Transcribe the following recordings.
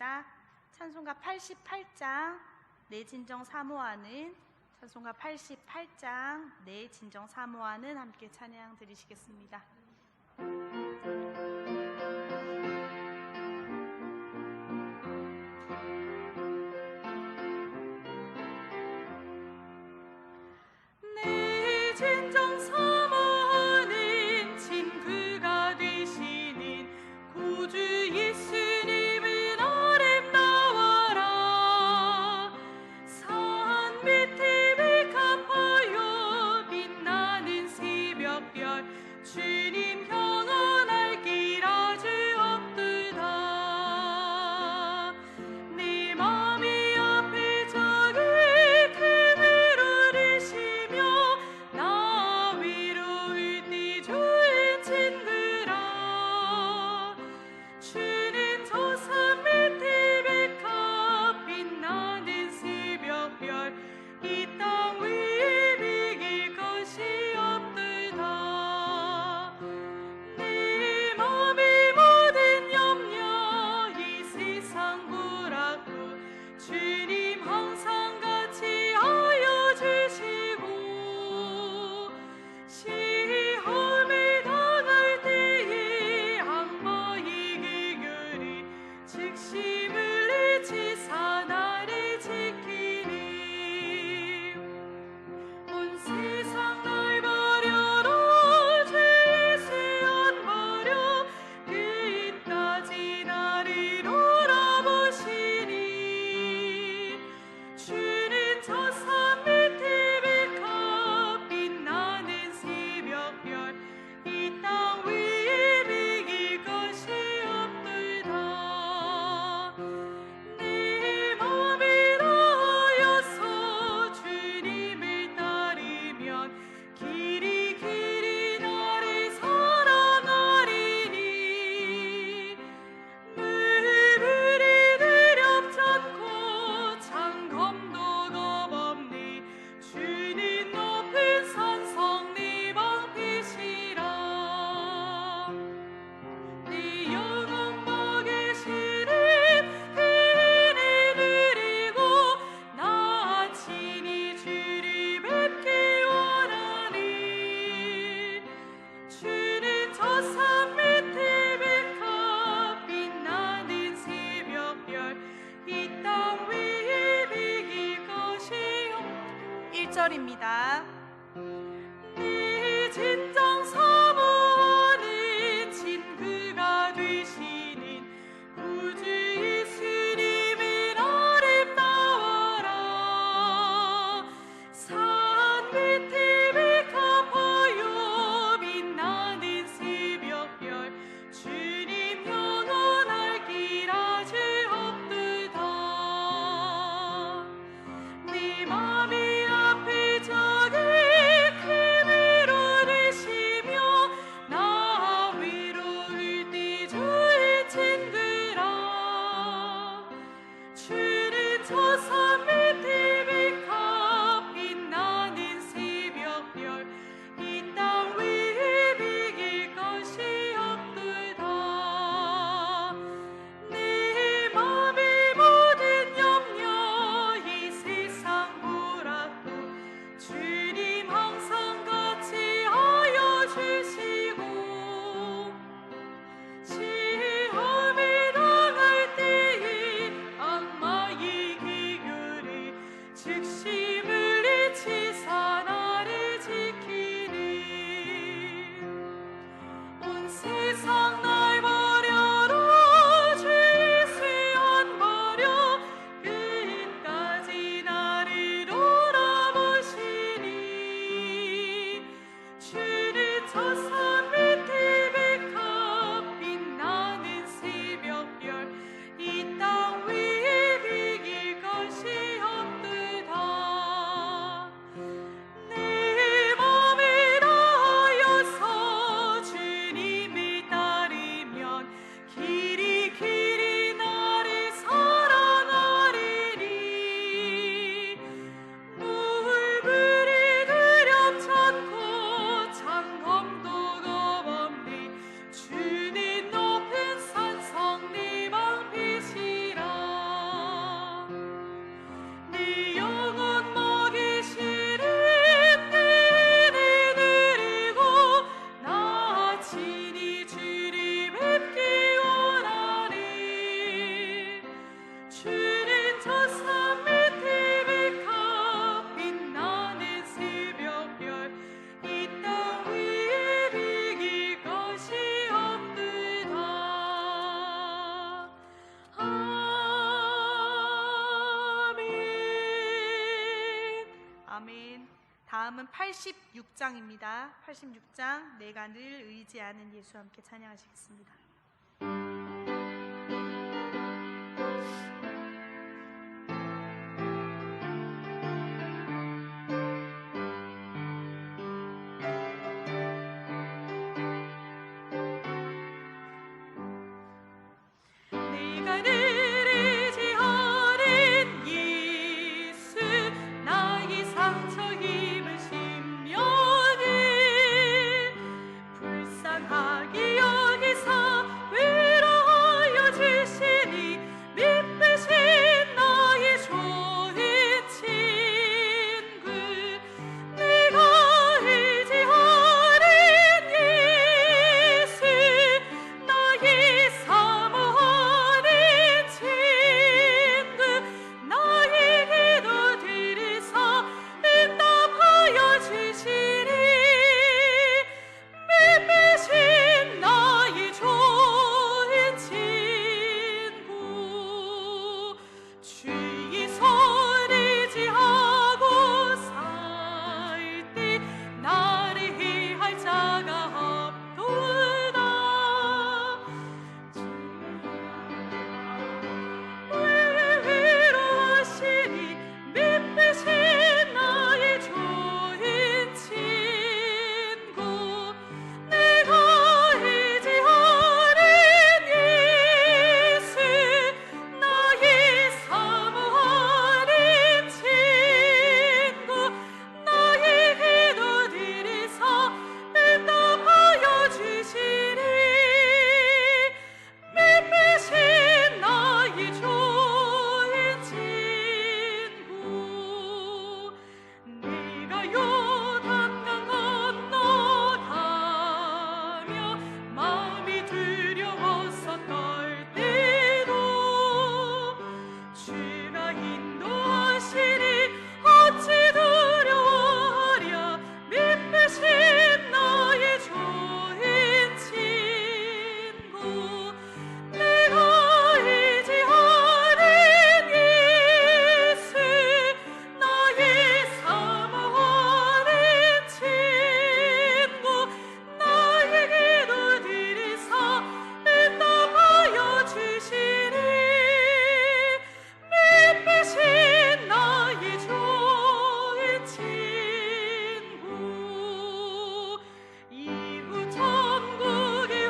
하겠습니다. 찬송가 88장 내 진정 사모하는, 찬송가 88장 내 진정 사모하는 함께 찬양 드리시겠습니다. 내 진정 사모하는 친구가 되시는 구주 예수님은 아름다워라. 산 밑에 백합화요 빛나는 새벽별 주님 평안할 길 아주 없도다. 내 맘이 앞에 적을 틈으로 내시며 나 외로울 때 좋은 친구라. 주는 저 산 밑에 백합 빛나는 새벽별 이 땅 위에 비길 것이 없도다. 내 맘의 모든 염려 이 세상 보라고 주님 항상 같이 하여 주시고 시험을 당할 때에 악마의 계결이 즉시 물리치사 나를 지키니 온 세상 날 버려도 주 예수 안 버려 끝까지 나를 돌아보시니 주는 저 산 밑에 백합 빛나는 새벽별 이 땅 위에 비길 것이 없도다. 내 맘이 다하여서 주님을 따르면 길이 길이 나를 사랑하리니 물불이 두렵지 않고 장검도 겁없네. 주는 높은 산성 내 방패시라. 내 영혼 먹이시는 그 은혜 누리고 나 친히 주를 뵙기 원하니 주는 저 산 밑에 백합 빛나는 새벽별 이 땅 위에 비길 것이 1절입니다. 내 진정 사모하는 친구가 되시는 구주 예수님은 아름다워라. 산 밑에 백합화요 빛나는 새벽별 주님 영원할 길 아주 없도다. 내 맘이 앞에 적을 틈으로 내시 다음은 86장입니다. 86장 내가 늘 의지하는 예수 함께 찬양하시겠습니다. 내가 늘 의지하는 예수 나의 상처 입으신 면을 불쌍하게 여기사 위로하여 주시니 믿으신 나의 좋은 친구 내가 의지하는 예수 나의 사모하는 친구 나의 기도 들으사 응답하여 주시니 믿으신 나의 좋은 친구 주의 손 의지하고 살 때 나를 해할 자가 없도다 나를 위로하시니 믿으신 나의 좋은 친구 내가 의지하는 예수 나의 사모하는 친구 나의 기도 들으사 응답하여 주시니 믿으신 나의 좋은 친구 내가 요단강 건너가며 마음이 두려워서 떨 때도 주가 인도하시니 어찌 두려워하랴 믿으신 나의 좋은 친구 내가 의지하는 예수 나의 사모하는 친구 나의 기도 들으사 응답하여 주시니 믿으신 나의 좋은 친구 이후 천국에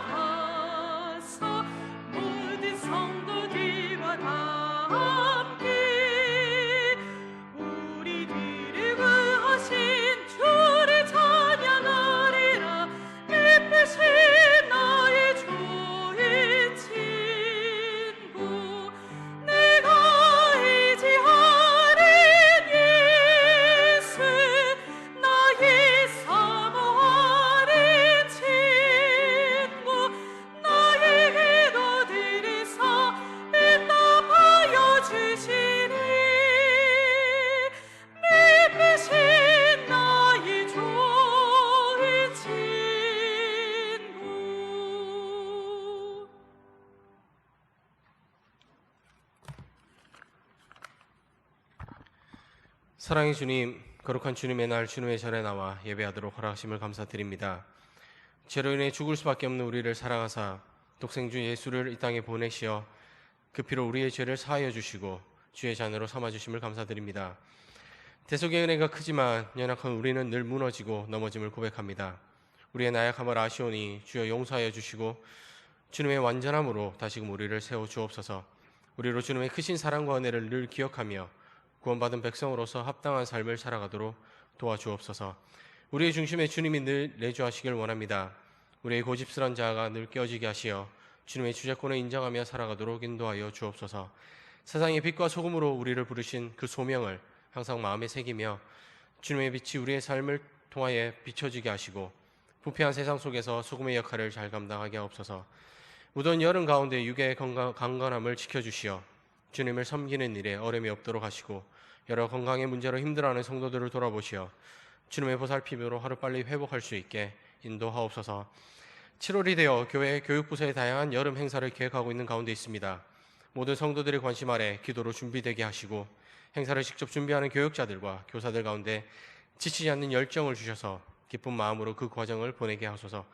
올라가서 모든 성도들과 다 함께 우리들을 구하신 주를 찬양하리라 믿으신 나의 좋은 친구 내가 의지하는 예수 나의 사모하는 친구 나의 기도 들으사 응답하여 주시니 믿으신 나의 좋은 친구 사랑의 주님, 거룩한 주님의 날 주님의 절에 나와 예배하도록 허락하심을 감사드립니다. 죄로 인해 죽을 수밖에 없는 우리를 사랑하사 독생주 예수를 이 땅에 보내시어 그 피로 우리의 죄를 사하여 주시고 주의 자녀로 삼아주심을 감사드립니다. 대속의 은혜가 크지만 연약한 우리는 늘 무너지고 넘어짐을 고백합니다. 우리의 나약함을 아시오니 주여 용서하여 주시고 주님의 완전함으로 다시금 우리를 세워 주옵소서. 우리로 주님의 크신 사랑과 은혜를 늘 기억하며 구원받은 백성으로서 합당한 삶을 살아가도록 도와주옵소서. 우리의 중심에 주님이 늘 내주하시길 원합니다. 우리의 고집스런 자아가 늘 깨어지게 하시어 주님의 주재권을 인정하며 살아가도록 인도하여 주옵소서. 세상의 빛과 소금으로 우리를 부르신 그 소명을 항상 마음에 새기며 주님의 빛이 우리의 삶을 통하여 비춰지게 하시고 부패한 세상 속에서 소금의 역할을 잘 감당하게 하옵소서. 무더운 여름 가운데 육의 강건함을 지켜주시어 주님을 섬기는 일에 어려움이 없도록 하시고 여러 건강의 문제로 힘들어하는 성도들을 돌아보시어 주님의 보살핌으로 하루빨리 회복할 수 있게 인도하옵소서. 7월이 되어 교회 교육부서의 다양한 여름 행사를 계획하고 있는 가운데 있습니다. 모든 성도들의 관심 아래 기도로 준비되게 하시고 행사를 직접 준비하는 교육자들과 교사들 가운데 지치지 않는 열정을 주셔서 기쁜 마음으로 그 과정을 보내게 하소서.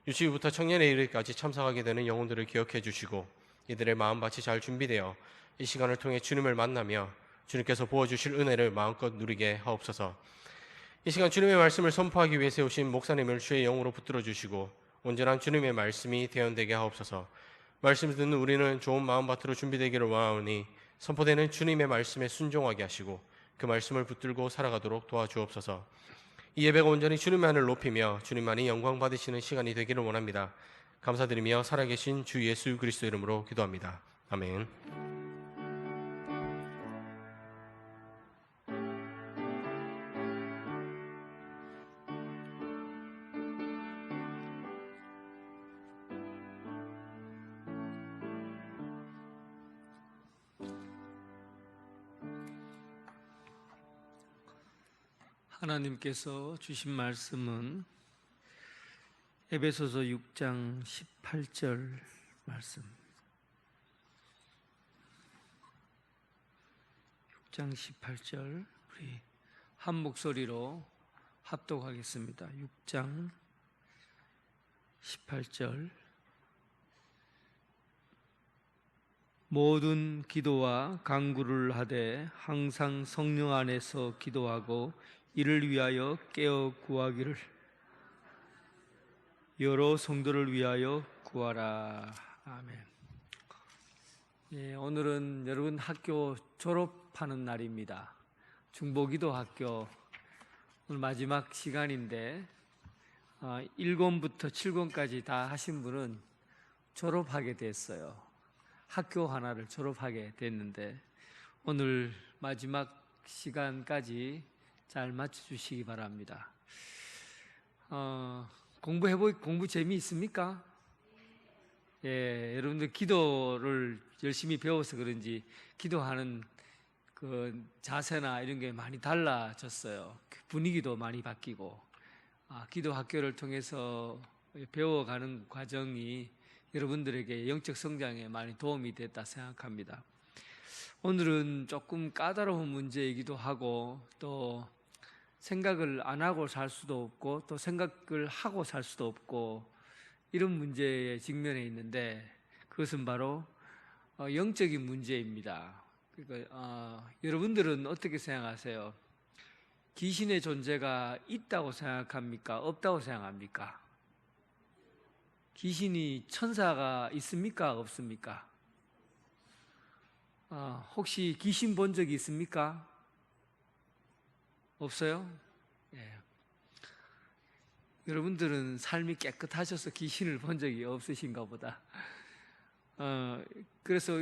유치부부터 청년의 일까지 참석하게 되는 영혼들을 기억해 주시고 이들의 마음밭이 잘 준비되어 이 시간을 통해 주님을 만나며 주님께서 부어주실 은혜를 마음껏 누리게 하옵소서. 이 시간 주님의 말씀을 선포하기 위해 세우신 목사님을 주의 영으로 붙들어 주시고 온전한 주님의 말씀이 대언되게 하옵소서. 말씀을 듣는 우리는 좋은 마음밭으로 준비되기를 원하오니 선포되는 주님의 말씀에 순종하게 하시고 그 말씀을 붙들고 살아가도록 도와주옵소서. 이 예배가 온전히 주님의 하늘 높이며 주님만이 영광 받으시는 시간이 되기를 원합니다. 감사드리며 살아계신 주 예수 그리스도 이름으로 기도합니다. 아멘. 하나님께서 주신 말씀은 에베소서 6장 18절 말씀. 6장 18절 우리 한 목소리로 합독하겠습니다. 6장 18절. 모든 기도와 간구를 하되 항상 성령 안에서 기도하고 이를 위하여 깨어 구하기를 여러 성도를 위하여 구하라. 아멘. 예, 오늘은 여러분 학교 졸업하는 날입니다. 중보기도 학교 오늘 마지막 시간인데 1권부터 7권까지 다 하신 분은 졸업하게 됐어요. 학교 하나를 졸업하게 됐는데 오늘 마지막 시간까지 잘 맞춰주시기 바랍니다. 공부 재미있습니까? 예, 여러분들 기도를 열심히 배워서 그런지 기도하는 그 자세나 이런 게 많이 달라졌어요. 분위기도 많이 바뀌고 기도 학교를 통해서 배워가는 과정이 여러분들에게 영적 성장에 많이 도움이 됐다 생각합니다. 오늘은 조금 까다로운 문제이기도 하고 또 생각을 안 하고 살 수도 없고 또 생각을 하고 살 수도 없고 이런 문제에 직면해 있는데 그것은 바로 영적인 문제입니다. 그러니까 여러분들은 어떻게 생각하세요? 귀신의 존재가 있다고 생각합니까? 없다고 생각합니까? 귀신이 천사가 있습니까? 없습니까? 혹시 귀신 본 적이 있습니까? 없어요? 예. 여러분들은 삶이 깨끗하셔서 귀신을 본 적이 없으신가 보다. 그래서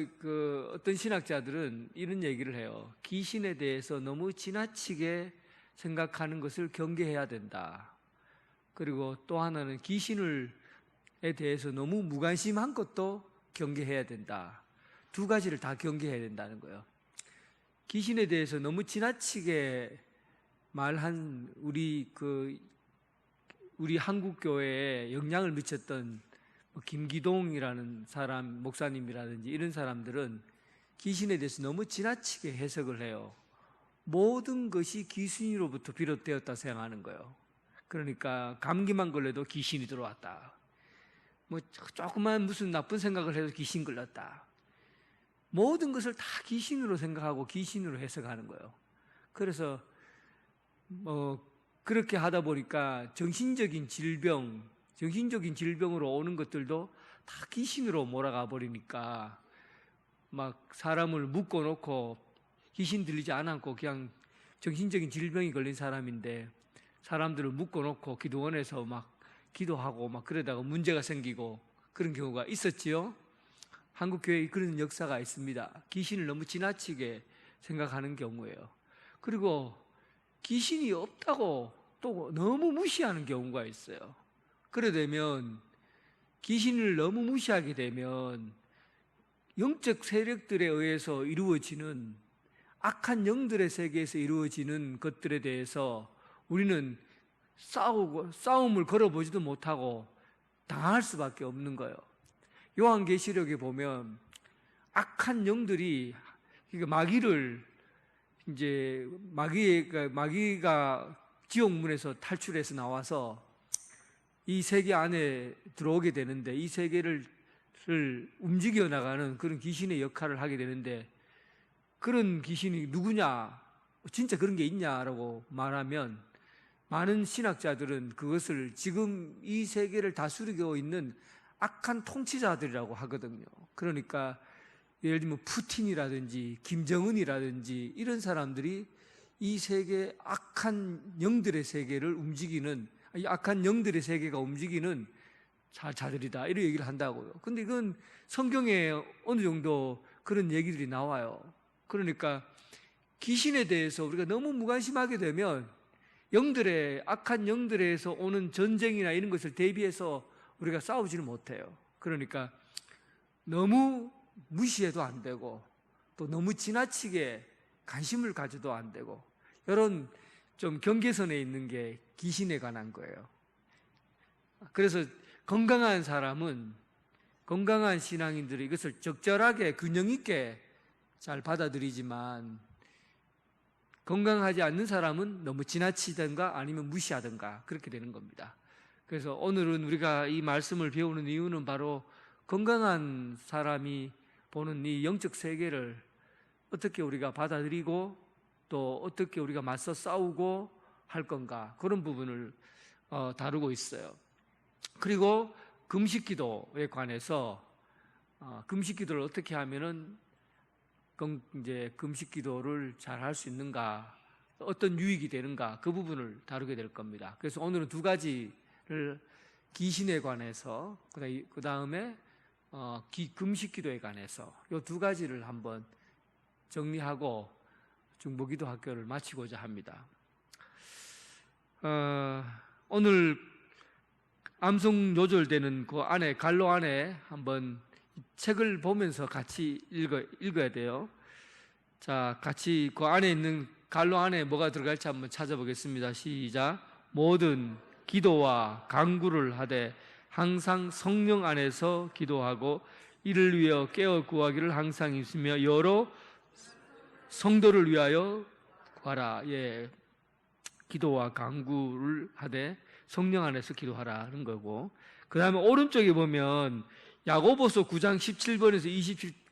어떤 신학자들은 이런 얘기를 해요. 귀신에 대해서 너무 지나치게 생각하는 것을 경계해야 된다. 그리고 또 하나는 귀신에 대해서 너무 무관심한 것도 경계해야 된다. 두 가지를 다 경계해야 된다는 거예요. 귀신에 대해서 너무 지나치게 말한 우리 한국 교회에 영향을 미쳤던 김기동이라는 사람, 목사님이라든지 이런 사람들은 귀신에 대해서 너무 지나치게 해석을 해요. 모든 것이 귀신으로부터 비롯되었다 생각하는 거예요. 그러니까 감기만 걸려도 귀신이 들어왔다. 조그만 무슨 나쁜 생각을 해도 귀신 걸렸다. 모든 것을 다 귀신으로 생각하고 귀신으로 해석하는 거예요. 그래서 그렇게 하다 보니까 정신적인 질병으로 오는 것들도 다 귀신으로 몰아가 버리니까 막 사람을 묶어놓고 귀신 들리지 않고 그냥 정신적인 질병이 걸린 사람인데 사람들을 묶어놓고 기도원에서 막 기도하고 막 그러다가 문제가 생기고 그런 경우가 있었지요. 한국 교회에 그런 역사가 있습니다. 귀신을 너무 지나치게 생각하는 경우예요. 그리고 귀신이 없다고 또 너무 무시하는 경우가 있어요. 그래 되면 귀신을 너무 무시하게 되면 영적 세력들에 의해서 이루어지는 악한 영들의 세계에서 이루어지는 것들에 대해서 우리는 싸움을 걸어보지도 못하고 당할 수밖에 없는 거예요. 요한계시록에 보면 악한 영들이, 그러니까 마귀가 지옥문에서 탈출해서 나와서 이 세계 안에 들어오게 되는데, 이 세계를 움직여 나가는 그런 귀신의 역할을 하게 되는데, 그런 귀신이 누구냐, 진짜 그런 게 있냐라고 말하면 많은 신학자들은 그것을 지금 이 세계를 다스리고 있는 악한 통치자들이라고 하거든요. 그러니까 예를 들면 푸틴이라든지 김정은이라든지 이런 사람들이 이 세계 악한 영들의 세계를 움직이는, 이 악한 영들의 세계가 움직이는 자들이다, 이런 얘기를 한다고요. 근데 이건 성경에 어느 정도 그런 얘기들이 나와요. 그러니까 귀신에 대해서 우리가 너무 무관심하게 되면 악한 영들에서 오는 전쟁이나 이런 것을 대비해서 우리가 싸우지는 못해요. 그러니까 너무 무시해도 안 되고, 또 너무 지나치게 관심을 가져도 안 되고, 이런 좀 경계선에 있는 게 귀신에 관한 거예요. 그래서 건강한 사람은, 건강한 신앙인들이 이것을 적절하게 균형 있게 잘 받아들이지만, 건강하지 않는 사람은 너무 지나치든가 아니면 무시하든가 그렇게 되는 겁니다. 그래서 오늘은 우리가 이 말씀을 배우는 이유는 바로 건강한 사람이 보는 이 영적 세계를 어떻게 우리가 받아들이고 또 어떻게 우리가 맞서 싸우고 할 건가, 그런 부분을 다루고 있어요. 그리고 금식기도에 관해서 금식기도를 어떻게 하면은 이제 금식기도를 잘 할 수 있는가, 어떤 유익이 되는가, 그 부분을 다루게 될 겁니다. 그래서 오늘은 두 가지를, 귀신에 관해서, 그 다음에 금식기도에 관해서 이 두 가지를 한번 정리하고 중보기도 학교를 마치고자 합니다. 오늘 암송 요절되는 그 안에, 갈로 안에 한번 책을 보면서 같이 읽어야 돼요. 자, 같이 그 안에 있는 갈로 안에 뭐가 들어갈지 한번 찾아보겠습니다. 시작. 모든 기도와 간구를 하되 항상 성령 안에서 기도하고 이를 위하여 깨어 구하기를 항상 있으며 여러 성도를 위하여 구하라. 예, 기도와 간구를 하되 성령 안에서 기도하라는 거고, 그 다음에 오른쪽에 보면 야고보서 9장 17번에서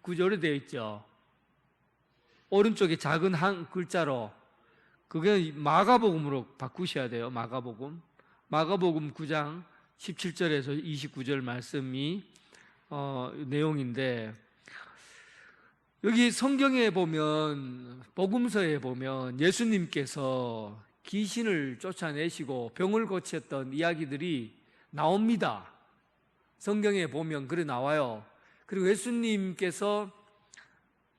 29절에 되어 있죠. 오른쪽에 작은 한 글자로, 그게 마가복음으로 바꾸셔야 돼요. 마가복음 9장 17절에서 29절 말씀이 내용인데, 여기 성경에 보면, 복음서에 보면 예수님께서 귀신을 쫓아내시고 병을 고쳤던 이야기들이 나옵니다. 성경에 보면 그래 나와요. 그리고 예수님께서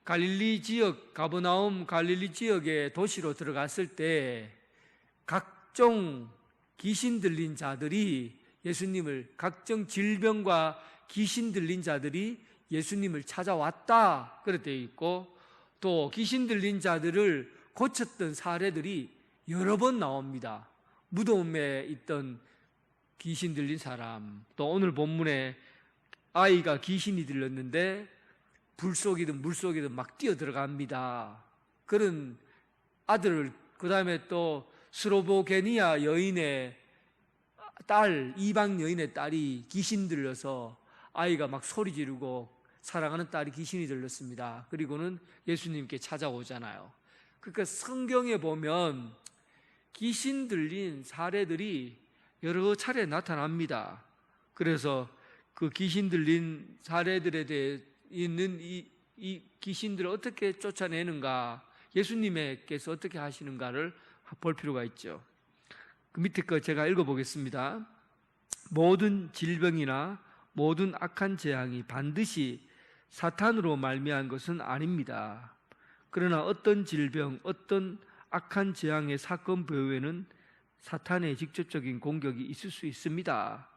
갈릴리 지역, 가버나움 갈릴리 지역의 도시로 들어갔을 때 각종 귀신 들린 자들이 예수님을, 각종 질병과 귀신 들린 자들이 예수님을 찾아왔다, 그렇게 되어 있고, 또 귀신 들린 자들을 고쳤던 사례들이 여러 번 나옵니다. 무덤에 있던 귀신 들린 사람, 또 오늘 본문에 아이가 귀신이 들렸는데 불 속이든 물 속이든 막 뛰어 들어갑니다. 그런 아들을, 그 다음에 또 스로보게니아 여인의 딸, 이방 여인의 딸이 귀신 들려서 아이가 막 소리 지르고 사랑하는 딸이 귀신이 들렸습니다. 그리고는 예수님께 찾아오잖아요. 그러니까 성경에 보면 귀신 들린 사례들이 여러 차례 나타납니다. 그래서 그 귀신 들린 사례들에 대해 있는 이 귀신들을 어떻게 쫓아내는가, 예수님께서 어떻게 하시는가를 볼 필요가 있죠. 그 밑에 거 제가 읽어보겠습니다. 모든 질병이나 모든 악한 재앙이 반드시 사탄으로 말미암은 것은 아닙니다. 그러나 어떤 질병, 어떤 악한 재앙의 사건 배후에는 사탄의 직접적인 공격이 있을 수 있습니다.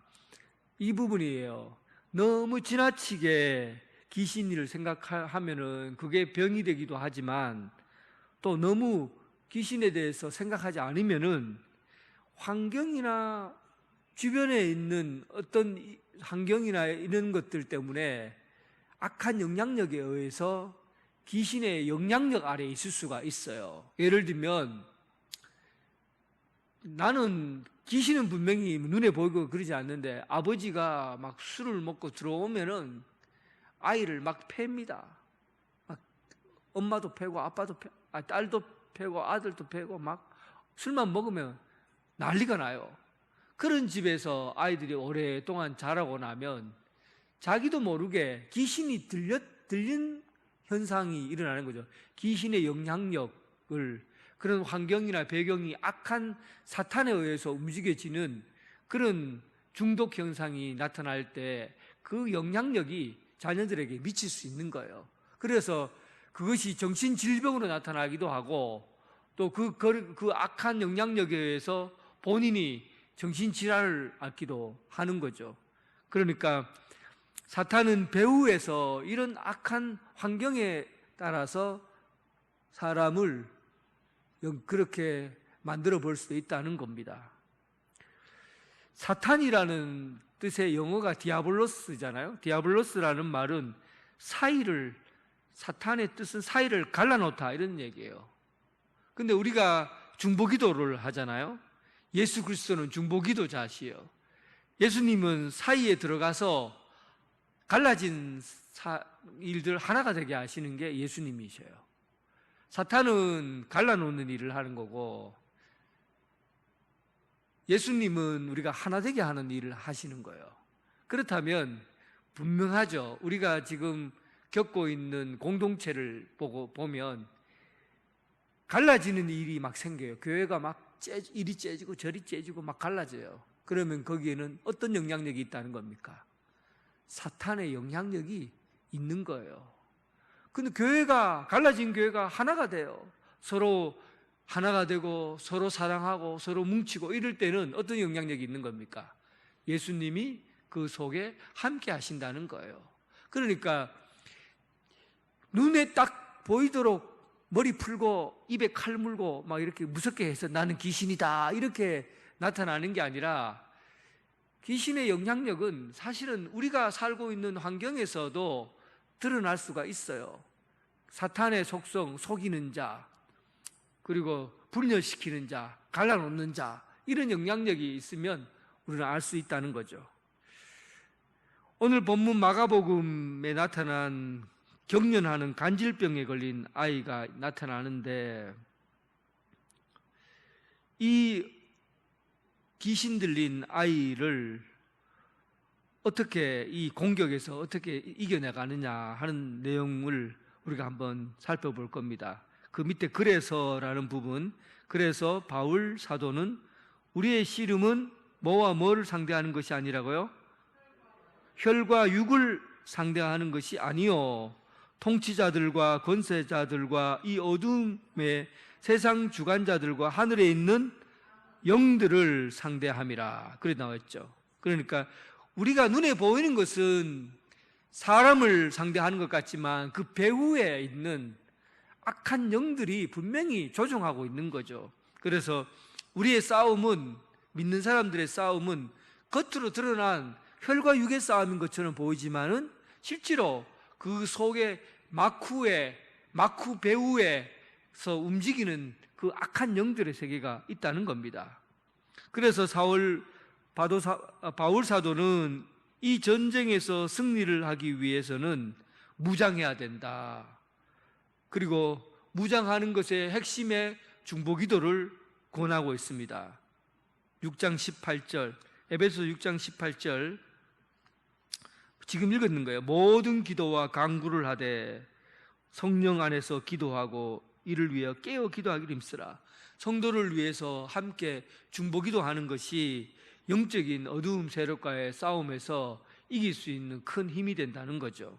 이 부분이에요. 너무 지나치게 귀신을 생각하면은 그게 병이 되기도 하지만, 또 너무 귀신에 대해서 생각하지 않으면은 환경이나 주변에 있는 어떤 환경이나 이런 것들 때문에 악한 영향력에 의해서 귀신의 영향력 아래에 있을 수가 있어요. 예를 들면 나는 귀신은 분명히 눈에 보이고 그러지 않는데 아버지가 막 술을 먹고 들어오면은 아이를 막 팹니다. 막 엄마도 패고 아빠도 딸도 패고 아들도 패고 막 술만 먹으면 난리가 나요. 그런 집에서 아이들이 오랫동안 자라고 나면 자기도 모르게 귀신이 들린 현상이 일어나는 거죠. 귀신의 영향력을, 그런 환경이나 배경이 악한 사탄에 의해서 움직여지는 그런 중독 현상이 나타날 때 그 영향력이 자녀들에게 미칠 수 있는 거예요. 그래서 그것이 정신질병으로 나타나기도 하고 또 그 악한 영향력에 의해서 본인이 정신질환을 앓기도 하는 거죠. 그러니까 사탄은 배후에서 이런 악한 환경에 따라서 사람을 그렇게 만들어 볼 수도 있다는 겁니다. 사탄이라는 뜻의 영어가 디아블로스잖아요. 디아블로스라는 말은 사탄의 뜻은 사이를 갈라놓다 이런 얘기예요. 근데 우리가 중보기도를 하잖아요. 예수 그리스도는 중보기도자시요. 예수님은 사이에 들어가서 갈라진 일들 하나가 되게 하시는 게 예수님이셔요. 사탄은 갈라놓는 일을 하는 거고 예수님은 우리가 하나 되게 하는 일을 하시는 거예요. 그렇다면 분명하죠. 우리가 지금 겪고 있는 공동체를 보면 갈라지는 일이 막 생겨요. 교회가 막 이리 째지고 저리 째지고 막 갈라져요. 그러면 거기에는 어떤 영향력이 있다는 겁니까? 사탄의 영향력이 있는 거예요. 근데 갈라진 교회가 하나가 돼요. 서로 하나가 되고 서로 사랑하고 서로 뭉치고 이럴 때는 어떤 영향력이 있는 겁니까? 예수님이 그 속에 함께 하신다는 거예요. 그러니까 눈에 딱 보이도록 머리 풀고 입에 칼 물고 막 이렇게 무섭게 해서 나는 귀신이다 이렇게 나타나는 게 아니라 귀신의 영향력은 사실은 우리가 살고 있는 환경에서도 드러날 수가 있어요. 사탄의 속성, 속이는 자, 그리고 분열시키는 자, 갈라놓는 자, 이런 영향력이 있으면 우리는 알 수 있다는 거죠. 오늘 본문 마가복음에 나타난 경련하는 간질병에 걸린 아이가 나타나는데 이 귀신 들린 아이를 어떻게 이 공격에서 어떻게 이겨내가느냐 하는 내용을 우리가 한번 살펴볼 겁니다. 그 밑에 그래서라는 부분, 그래서 바울 사도는 우리의 씨름은 뭐와 뭐를 상대하는 것이 아니라고요? 혈과 육을 상대하는 것이 아니요 통치자들과 권세자들과 이 어둠의 세상 주관자들과 하늘에 있는 영들을 상대함이라 그래 나왔죠. 그러니까 우리가 눈에 보이는 것은 사람을 상대하는 것 같지만 그 배후에 있는 악한 영들이 분명히 조종하고 있는 거죠. 그래서 우리의 싸움은, 믿는 사람들의 싸움은 겉으로 드러난 혈과 육의 싸움인 것처럼 보이지만은 실제로 그 속에 마쿠 배후에서 움직이는 그 악한 영들의 세계가 있다는 겁니다. 그래서 바울 사도는 이 전쟁에서 승리를 하기 위해서는 무장해야 된다. 그리고 무장하는 것의 핵심의 중보기도를 권하고 있습니다. 6장 18절, 에베소 6장 18절 지금 읽었는 거예요. 모든 기도와 간구를 하되 성령 안에서 기도하고 이를 위하여 깨어 기도하기를 힘쓰라. 성도를 위해서 함께 중보기도하는 것이 영적인 어두움 세력과의 싸움에서 이길 수 있는 큰 힘이 된다는 거죠.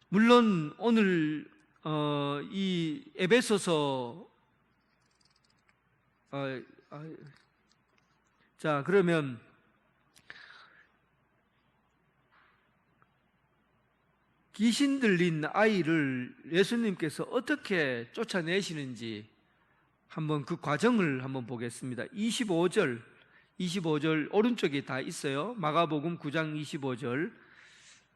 물론 오늘 이 에베소서 자 그러면 귀신 들린 아이를 예수님께서 어떻게 쫓아내시는지 한번 그 과정을 한번 보겠습니다. 25절 오른쪽에 다 있어요. 마가복음 9장 25절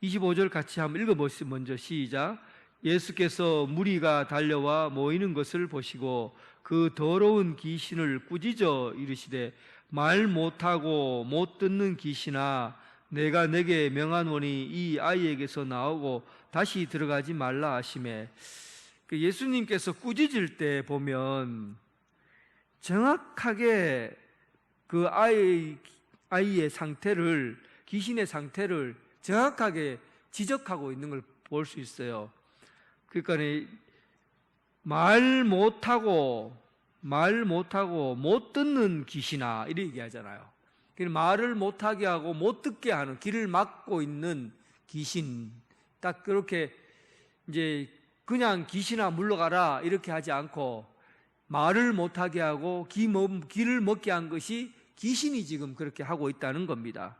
25절 같이 한번 읽어보시죠. 먼저 시작. 예수께서 무리가 달려와 모이는 것을 보시고 그 더러운 귀신을 꾸짖어 이르시되 말 못하고 못 듣는 귀신아 내가 내게 명하노니 이 아이에게서 나오고 다시 들어가지 말라 하시매. 예수님께서 꾸짖을 때 보면 정확하게 그 아이의 상태를, 귀신의 상태를 정확하게 지적하고 있는 걸 볼 수 있어요. 그러니까 말 못하고 못 듣는 귀신아 이렇게 얘기하잖아요. 말을 못하게 하고 못 듣게 하는, 귀를 막고 있는 귀신, 딱 그렇게 이제 그냥 귀신아 물러가라 이렇게 하지 않고 말을 못하게 하고 귀를 먹게 한 것이 귀신이 지금 그렇게 하고 있다는 겁니다.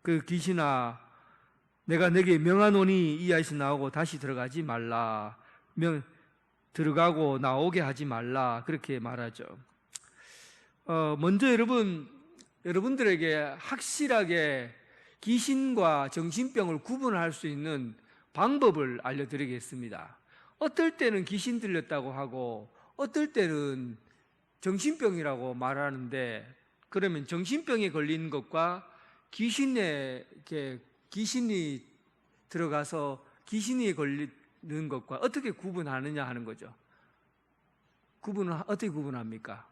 그 귀신아 내가 내게 명하노니 이 아이에서 나오고 다시 들어가지 말라. 들어가고 나오게 하지 말라. 그렇게 말하죠. 먼저 여러분들에게 확실하게 귀신과 정신병을 구분할 수 있는 방법을 알려드리겠습니다. 어떨 때는 귀신 들렸다고 하고 어떨 때는 정신병이라고 말하는데, 그러면 정신병에 걸린 것과 귀신이 들어가서 귀신이 걸리는 것과 어떻게 구분하느냐 하는 거죠. 구분을 어떻게 구분합니까?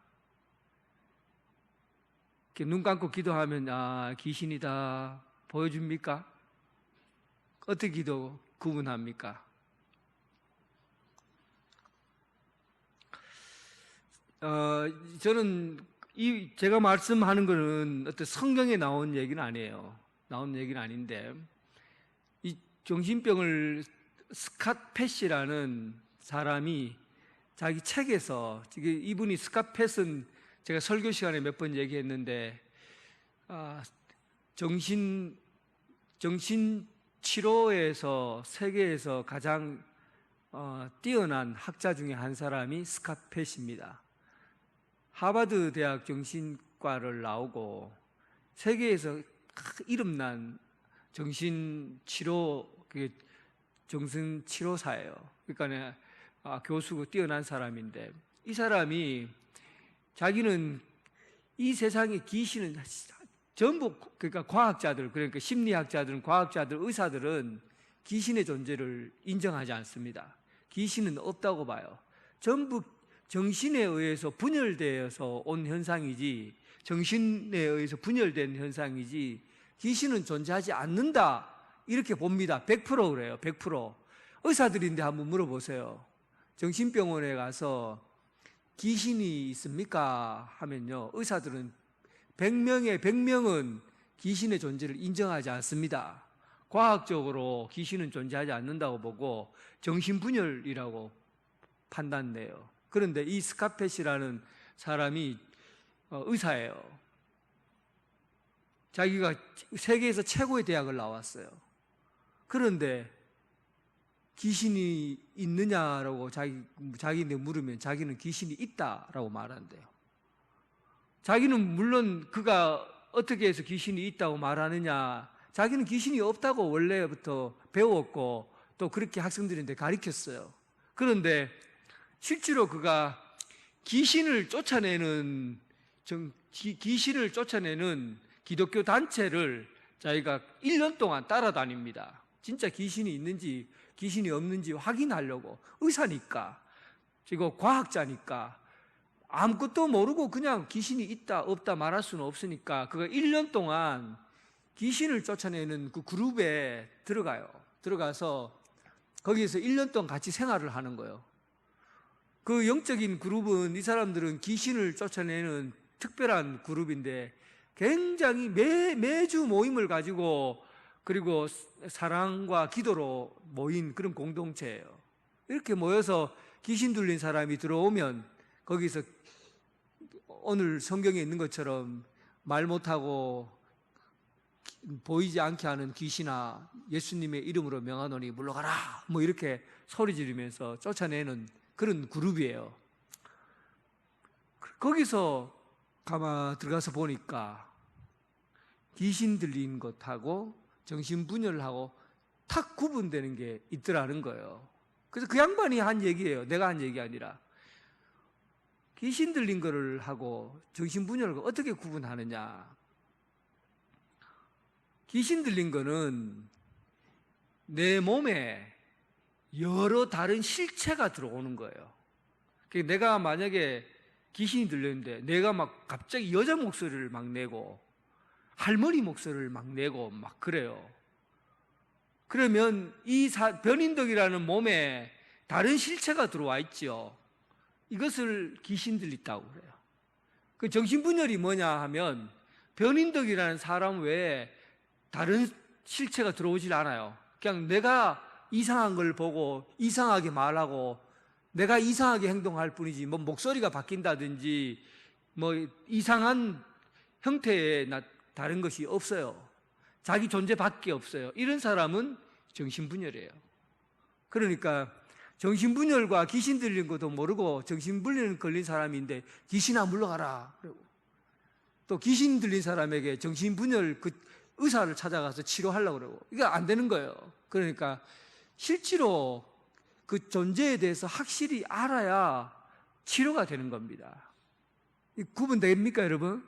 이렇게 눈 감고 기도하면 귀신이다 보여줍니까? 어떻게 구분합니까? 저는 제가 말씀하는 거는 어떤 성경에 나온 얘기는 아니에요. 나온 얘기는 아닌데, 이 정신병을 스캇 펫이라는 사람이 자기 책에서, 이분이 스캇 펫은 제가 설교 시간에 몇 번 얘기했는데, 정신 치료에서 세계에서 가장 뛰어난 학자 중에 한 사람이 스캇 펫입니다. 하버드 대학 정신과를 나오고 세계에서 이름난 정신치료사예요. 그러니까 교수고 뛰어난 사람인데, 이 사람이 자기는 이 세상에 귀신은 전부, 그러니까 과학자들, 그러니까 심리학자들은, 과학자들, 의사들은 귀신의 존재를 인정하지 않습니다. 귀신은 없다고 봐요. 전부 정신에 의해서 분열되어서 온 현상이지, 정신에 의해서 분열된 현상이지 귀신은 존재하지 않는다 이렇게 봅니다. 100% 그래요. 100%. 의사들인데 한번 물어보세요. 정신병원에 가서 귀신이 있습니까? 하면요, 의사들은 100명에 100명은 귀신의 존재를 인정하지 않습니다. 과학적으로 귀신은 존재하지 않는다고 보고 정신분열이라고 판단돼요. 그런데 이 스캇펫이라는 사람이 의사예요. 자기가 세계에서 최고의 대학을 나왔어요. 그런데 귀신이 있느냐라고 자기한테 물으면 자기는 귀신이 있다라고 말한대요. 자기는 물론 그가 어떻게 해서 귀신이 있다고 말하느냐, 자기는 귀신이 없다고 원래부터 배웠고 또 그렇게 학생들한테 가르쳤어요. 그런데 실제로 그가 귀신을 쫓아내는 기독교 단체를 자기가 1년 동안 따라다닙니다. 진짜 귀신이 있는지 귀신이 없는지 확인하려고. 의사니까, 그리고 과학자니까 아무것도 모르고 그냥 귀신이 있다 없다 말할 수는 없으니까 그가 1년 동안 귀신을 쫓아내는 그 그룹에 들어가서 거기에서 1년 동안 같이 생활을 하는 거예요. 그 영적인 그룹은, 이 사람들은 귀신을 쫓아내는 특별한 그룹인데 굉장히 매주 모임을 가지고, 그리고 사랑과 기도로 모인 그런 공동체예요. 이렇게 모여서 귀신 들린 사람이 들어오면 거기서 오늘 성경에 있는 것처럼 말 못하고 보이지 않게 하는 귀신아 예수님의 이름으로 명하노니 물러가라 뭐 이렇게 소리 지르면서 쫓아내는 그런 그룹이에요. 거기서 들어가서 보니까 귀신 들린 것하고 정신분열하고 탁 구분되는 게 있더라는 거예요. 그래서 그 양반이 한 얘기예요. 내가 한 얘기 아니라. 귀신 들린 거를 하고 정신분열을 어떻게 구분하느냐. 귀신 들린 거는 내 몸에 여러 다른 실체가 들어오는 거예요. 그러니까 내가 만약에 귀신이 들렸는데 내가 막 갑자기 여자 목소리를 막 내고 할머니 목소리를 막 내고 막 그래요. 그러면 이 변인덕이라는 몸에 다른 실체가 들어와 있죠. 이것을 귀신 들렸다고 그래요. 그 정신분열이 뭐냐 하면 변인덕이라는 사람 외에 다른 실체가 들어오질 않아요. 그냥 내가 이상한 걸 보고 이상하게 말하고 내가 이상하게 행동할 뿐이지 뭐 목소리가 바뀐다든지 뭐 이상한 형태의 다른 것이 없어요. 자기 존재밖에 없어요. 이런 사람은 정신분열이에요. 그러니까 정신분열과 귀신 들린 것도 모르고 정신분열 걸린 사람인데 귀신아 물러가라. 그리고 또 귀신 들린 사람에게 정신분열 그 의사를 찾아가서 치료하려고 그러고 이게 안 되는 거예요. 그러니까 실제로 그 존재에 대해서 확실히 알아야 치료가 되는 겁니다. 구분됩니까, 여러분?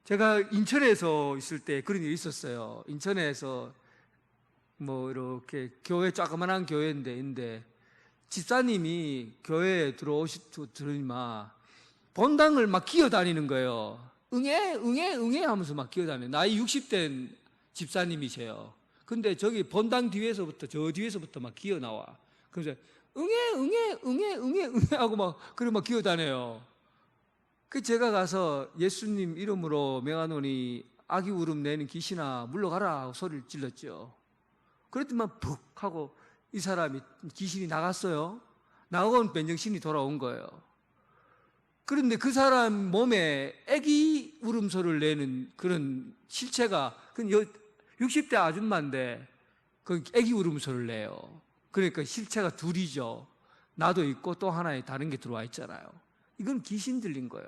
제가 인천에서 있을 때 그런 일이 있었어요. 인천에서 뭐 이렇게 교회 조그만한 교회인데 집사님이 교회에 들어오시더니만 본당을 막 기어다니는 거예요. 응애 하면서 막 기어다녀요. 나이 60된 집사님이세요. 근데 저기 본당 뒤에서부터 저 뒤에서부터 막 기어 나와. 그래서 응애 하고 막 그래 막 기어다녀요. 그 제가 가서 예수님 이름으로 명하노니 아기 울음 내는 귀신아 물러가라 하고 소리를 질렀죠. 그랬더니만 푹 하고 이 사람이 귀신이 나갔어요. 나가고는 맨정신이 돌아온 거예요. 그런데 그 사람 몸에 아기 울음소리를 내는 그런 실체가 60대 아줌마인데 그 아기 울음소리를 내요. 그러니까 실체가 둘이죠. 나도 있고 또 하나에 다른 게 들어와 있잖아요. 이건 귀신 들린 거예요.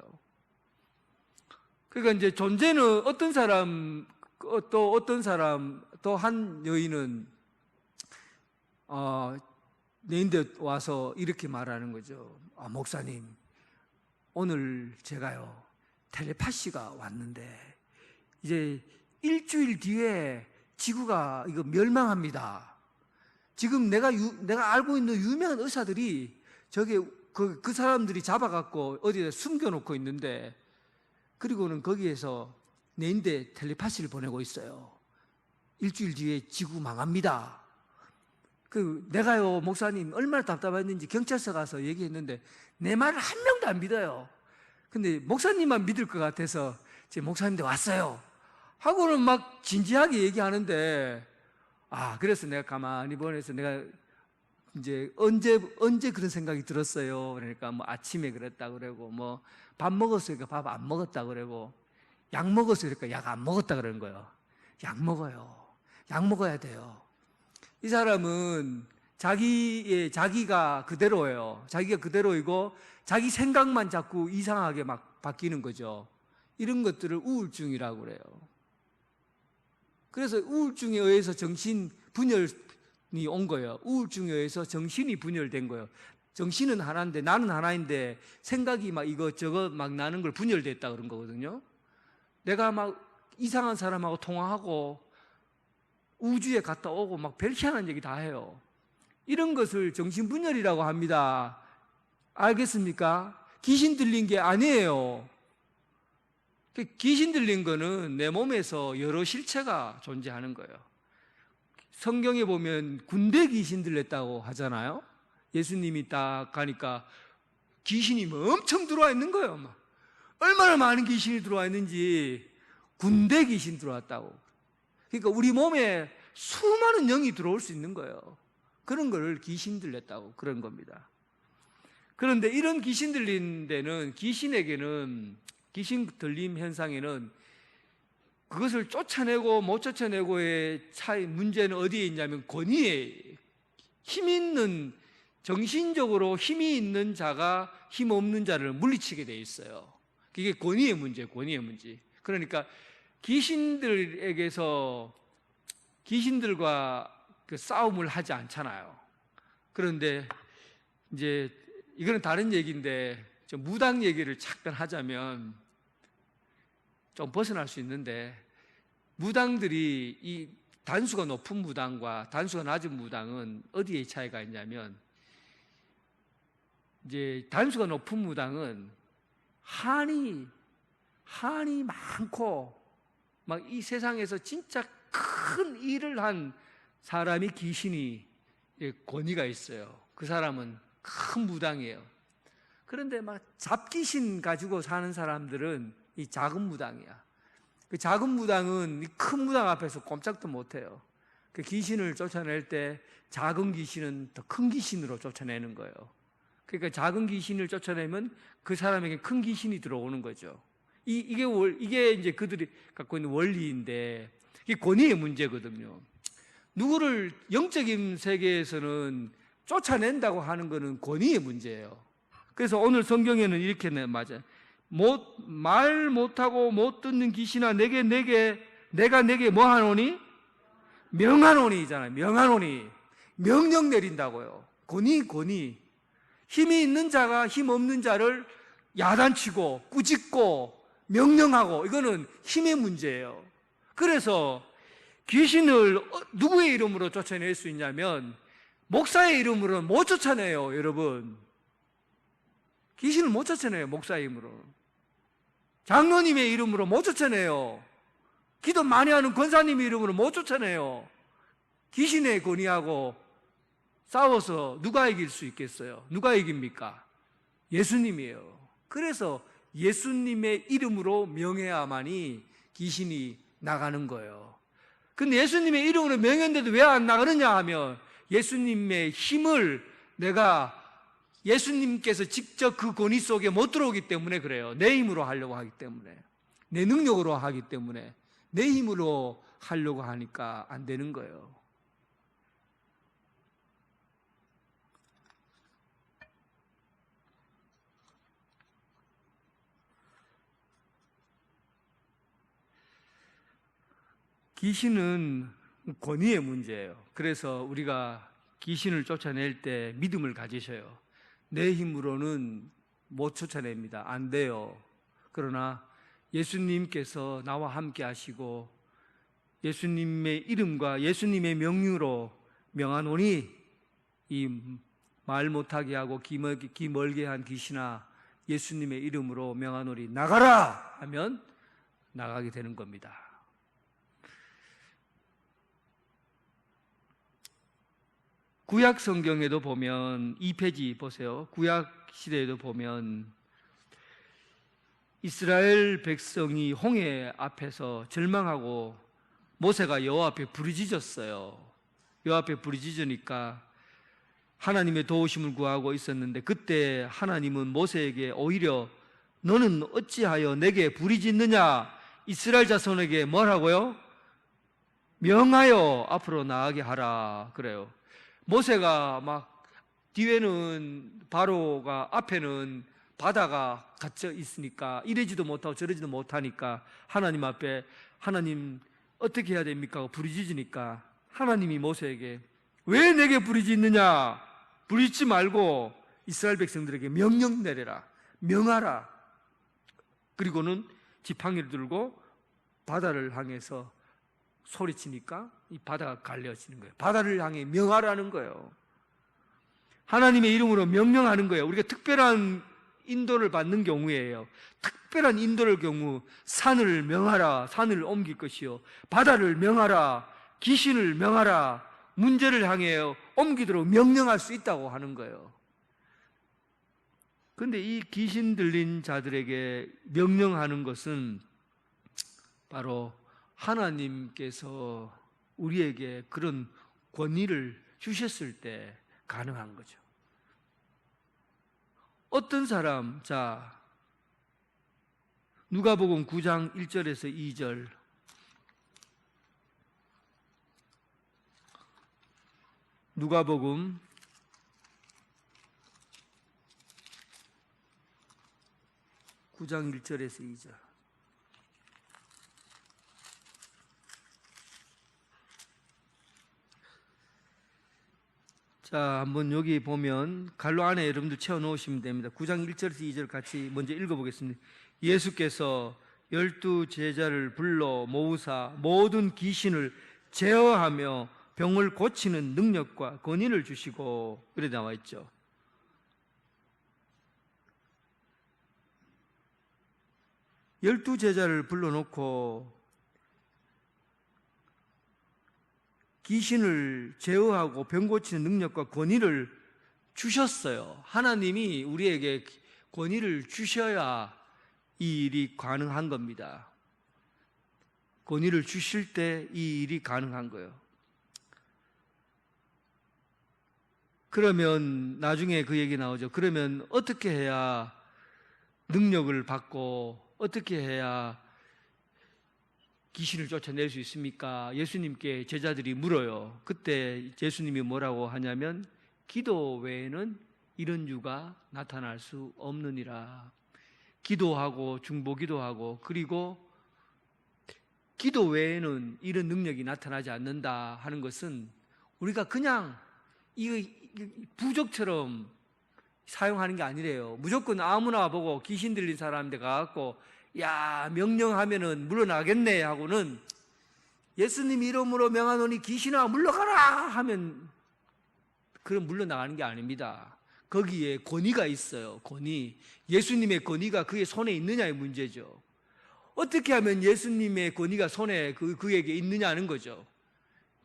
그러니까 이제 존재는 어떤 사람 또 한 여인은 내인데 와서 이렇게 말하는 거죠. 목사님, 오늘 제가요 텔레파시가 왔는데 이제 일주일 뒤에 지구가 이거 멸망합니다. 지금 내가 알고 있는 유명한 의사들이 저게 그 사람들이 잡아갖고 어디에 숨겨놓고 있는데 그리고는 거기에서 내인데 텔레파시를 보내고 있어요. 일주일 뒤에 지구 망합니다. 내가요 목사님 얼마나 답답했는지 경찰서 가서 얘기했는데 내 말을 한 명도 안 믿어요. 근데 목사님만 믿을 것 같아서 제 목사님도 왔어요 하고는 막 진지하게 얘기하는데 그래서 내가 가만히 보내서 내가 이제 언제 그런 생각이 들었어요. 그러니까 뭐 아침에 그랬다 그러고 뭐 밥 먹었으니까 밥 안 먹었다 그러고 약 먹었으니까 약 안 먹었다 그러는 거예요. 약 먹어요. 약 먹어야 돼요. 이 사람은 자기가 그대로예요. 자기가 그대로이고 자기 생각만 자꾸 이상하게 막 바뀌는 거죠. 이런 것들을 우울증이라고 그래요. 그래서 우울증에 의해서 정신 분열이 온 거예요. 우울증에 의해서 정신이 분열된 거예요. 정신은 하나인데 나는 하나인데 생각이 막 이것저것 막 나는 걸 분열됐다 그런 거거든요. 내가 막 이상한 사람하고 통화하고 우주에 갔다 오고 막 별희한한 얘기 다 해요. 이런 것을 정신분열이라고 합니다. 알겠습니까? 귀신 들린 게 아니에요. 귀신 들린 거는 내 몸에서 여러 실체가 존재하는 거예요. 성경에 보면 군대 귀신 들렸다고 하잖아요. 예수님이 딱 가니까 귀신이 뭐 엄청 들어와 있는 거예요. 막. 얼마나 많은 귀신이 들어와 있는지 군대 귀신 들어왔다고. 그러니까 우리 몸에 수많은 영이 들어올 수 있는 거예요. 그런 걸 귀신 들렸다고 그런 겁니다. 그런데 이런 귀신 들린 데는 귀신 들림 현상에는 그것을 쫓아내고 못 쫓아내고의 차이 문제는 어디에 있냐면 권위에 힘 있는 정신적으로 힘이 있는 자가 힘 없는 자를 물리치게 돼 있어요. 그게 권위의 문제. 그러니까 귀신들에게서 귀신들과 그 싸움을 하지 않잖아요. 그런데 이제 이거는 다른 얘기인데 좀 무당 얘기를 잠깐 하자면 좀 벗어날 수 있는데, 무당들이 이 단수가 높은 무당과 단수가 낮은 무당은 어디에 차이가 있냐면, 이제 단수가 높은 무당은 한이 많고 막 이 세상에서 진짜 큰 일을 한 사람이 귀신이 권위가 있어요. 그 사람은 큰 무당이에요. 그런데 막 잡귀신 가지고 사는 사람들은 이 작은 무당이야. 그 작은 무당은 이 큰 무당 앞에서 꼼짝도 못해요. 그 귀신을 쫓아낼 때 작은 귀신은 더 큰 귀신으로 쫓아내는 거예요. 그러니까 작은 귀신을 쫓아내면 그 사람에게 큰 귀신이 들어오는 거죠. 이게 이제 그들이 갖고 있는 원리인데, 이게 권위의 문제거든요. 누구를 영적인 세계에서는 쫓아낸다고 하는 것은 권위의 문제예요. 그래서 오늘 성경에는 이렇게 맞아요. 말 못하고 못 듣는 귀신아, 내가 내게 뭐 하노니? 명하노니잖아요. 명하노니. 명령 내린다고요. 권위. 힘이 있는 자가 힘 없는 자를 야단치고 꾸짖고 명령하고, 이거는 힘의 문제예요. 그래서 귀신을 누구의 이름으로 쫓아낼 수 있냐면 목사의 이름으로는 못 쫓아내요. 여러분, 귀신을 못 쫓아내요. 목사의 이름으로. 장로님의 이름으로 못 쫓아내요. 기도 많이 하는 권사님의 이름으로 못 쫓아내요. 귀신의 권위하고 싸워서 누가 이길 수 있겠어요? 누가 이깁니까? 예수님이에요. 그래서 예수님의 이름으로 명해야만이 귀신이 나가는 거예요. 근데 예수님의 이름으로 명했는데도 왜 안 나가느냐 하면, 예수님의 힘을 내가 예수님께서 직접 그 권위 속에 못 들어오기 때문에 그래요. 내 힘으로 하려고 하기 때문에, 내 능력으로 하기 때문에, 내 힘으로 하려고 하니까 안 되는 거예요. 귀신은 권위의 문제예요. 그래서 우리가 귀신을 쫓아낼 때 믿음을 가지셔요. 내 힘으로는 못 쫓아냅니다. 안 돼요. 그러나 예수님께서 나와 함께 하시고 예수님의 이름과 예수님의 명령으로 명하노니, 이 말 못하게 하고 귀 멀게 한 귀신아, 예수님의 이름으로 명하노니 나가라 하면 나가게 되는 겁니다. 구약 성경에도 보면, 2페이지 보세요. 구약 시대에도 보면 이스라엘 백성이 홍해 앞에서 절망하고 모세가 여호와 앞에 부르짖었어요. 여호와 앞에 부르짖으니까 하나님의 도우심을 구하고 있었는데, 그때 하나님은 모세에게 오히려 너는 어찌하여 내게 부르짖느냐, 이스라엘 자손에게 뭐라고요? 명하여 앞으로 나아가게 하라 그래요. 모세가 막 뒤에는 바로가, 앞에는 바다가 갇혀 있으니까 이러지도 못하고 저러지도 못하니까 하나님 앞에, 하나님 어떻게 해야 됩니까? 부르짖으니까 하나님이 모세에게 왜 내게 부르짖느냐, 부르짖지 말고 이스라엘 백성들에게 명령 내려라, 명하라. 그리고는 지팡이를 들고 바다를 향해서 소리치니까 이 바다가 갈려지는 거예요. 바다를 향해 명하라는 거예요. 하나님의 이름으로 명령하는 거예요. 우리가 특별한 인도를 받는 경우에요, 특별한 인도를 경우 산을 명하라, 산을 옮길 것이요, 바다를 명하라, 귀신을 명하라, 문제를 향해 옮기도록 명령할 수 있다고 하는 거예요. 그런데 이 귀신 들린 자들에게 명령하는 것은 바로 하나님께서 우리에게 그런 권위를 주셨을 때 가능한 거죠. 어떤 사람, 자, 누가복음 9장 1절에서 2절, 누가복음 9장 1절에서 2절. 자, 한번 여기 보면 갈로 안에 여러분들 채워 놓으시면 됩니다. 9장 1절에서 2절 같이 먼저 읽어보겠습니다. 예수께서 12 제자를 불러 모으사 모든 귀신을 제어하며 병을 고치는 능력과 권위를 주시고, 그래 나와 있죠. 열두 제자를 불러놓고 귀신을 제어하고 병 고치는 능력과 권위를 주셨어요. 하나님이 우리에게 권위를 주셔야 이 일이 가능한 겁니다. 권위를 주실 때 이 일이 가능한 거예요. 그러면 나중에 그 얘기 나오죠. 그러면 어떻게 해야 능력을 받고 어떻게 해야 귀신을 쫓아낼 수 있습니까? 예수님께 제자들이 물어요. 그때 예수님이 뭐라고 하냐면 기도 외에는 이런 유가 나타날 수 없느니라. 기도하고 중보기도하고 그리고 기도 외에는 이런 능력이 나타나지 않는다 하는 것은 우리가 그냥 이거 부적처럼 사용하는 게 아니래요. 무조건 아무나 보고 귀신 들린 사람한테 가갖고 야 명령하면은 물러나겠네 하고는 예수님 이름으로 명하노니 귀신아 물러가라 하면 그럼 물러나가는 게 아닙니다. 거기에 권위가 있어요. 권위. 예수님의 권위가 그의 손에 있느냐의 문제죠. 어떻게 하면 예수님의 권위가 손에 그에게 있느냐는 거죠.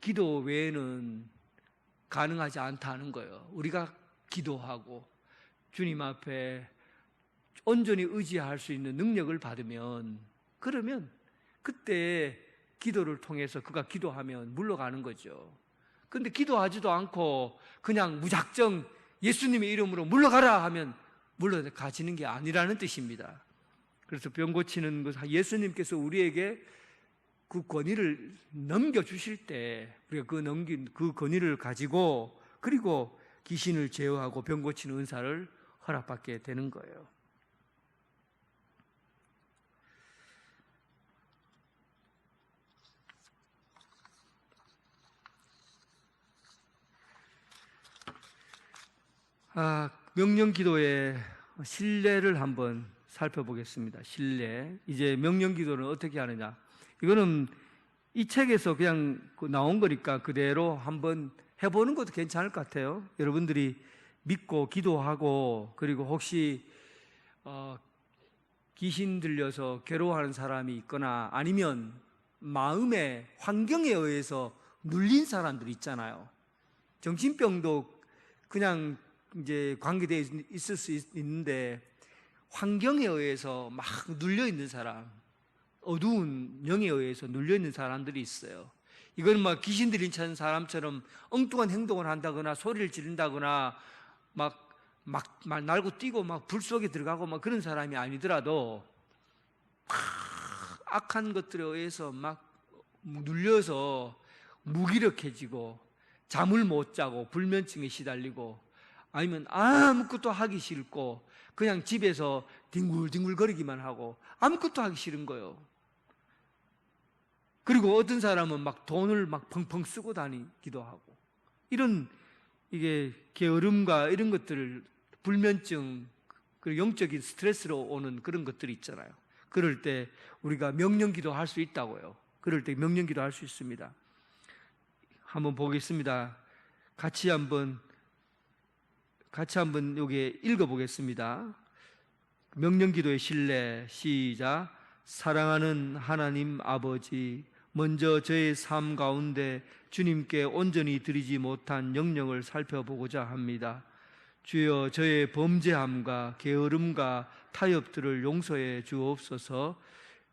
기도 외에는 가능하지 않다는 거예요. 우리가 기도하고 주님 앞에 온전히 의지할 수 있는 능력을 받으면, 그러면 그때 기도를 통해서 그가 기도하면 물러가는 거죠. 그런데 기도하지도 않고 그냥 무작정 예수님의 이름으로 물러가라 하면 물러가지는 게 아니라는 뜻입니다. 그래서 병 고치는 것, 예수님께서 우리에게 그 권위를 넘겨주실 때 우리가 그 권위를 가지고 그리고 귀신을 제어하고 병 고치는 은사를 허락받게 되는 거예요. 명령기도의 신뢰를 한번 살펴보겠습니다. 신뢰. 이제 명령기도는 어떻게 하느냐. 이거는 이 책에서 그냥 나온 거니까 그대로 한번 해보는 것도 괜찮을 것 같아요. 여러분들이 믿고 기도하고 그리고 혹시 귀신 들려서 괴로워하는 사람이 있거나 아니면 마음의 환경에 의해서 눌린 사람들 있잖아요. 정신병도 그냥 이제 관계되어 있을 수 있는데 환경에 의해서 막 눌려 있는 사람, 어두운 영에 의해서 눌려 있는 사람들이 있어요. 이건 막 귀신 들린 사람처럼 엉뚱한 행동을 한다거나 소리를 지른다거나 막 날고 뛰고 막 불 속에 들어가고 막 그런 사람이 아니더라도 막 악한 것들에 의해서 막 눌려서 무기력해지고 잠을 못 자고 불면증에 시달리고 아니면 아무것도 하기 싫고 그냥 집에서 뒹굴뒹굴거리기만 하고 아무것도 하기 싫은 거예요. 그리고 어떤 사람은 막 돈을 막 펑펑 쓰고 다니기도 하고 이런 이게 게으름과 이런 것들을 불면증 그리고 영적인 스트레스로 오는 그런 것들이 있잖아요. 그럴 때 우리가 명령기도 할 수 있다고요. 그럴 때 명령기도 할 수 있습니다. 한번 보겠습니다. 같이 한번 여기 읽어보겠습니다. 명령기도의 신뢰. 시작. 사랑하는 하나님 아버지, 먼저 저의 삶 가운데 주님께 온전히 드리지 못한 영령을 살펴보고자 합니다. 주여, 저의 범죄함과 게으름과 타협들을 용서해 주옵소서.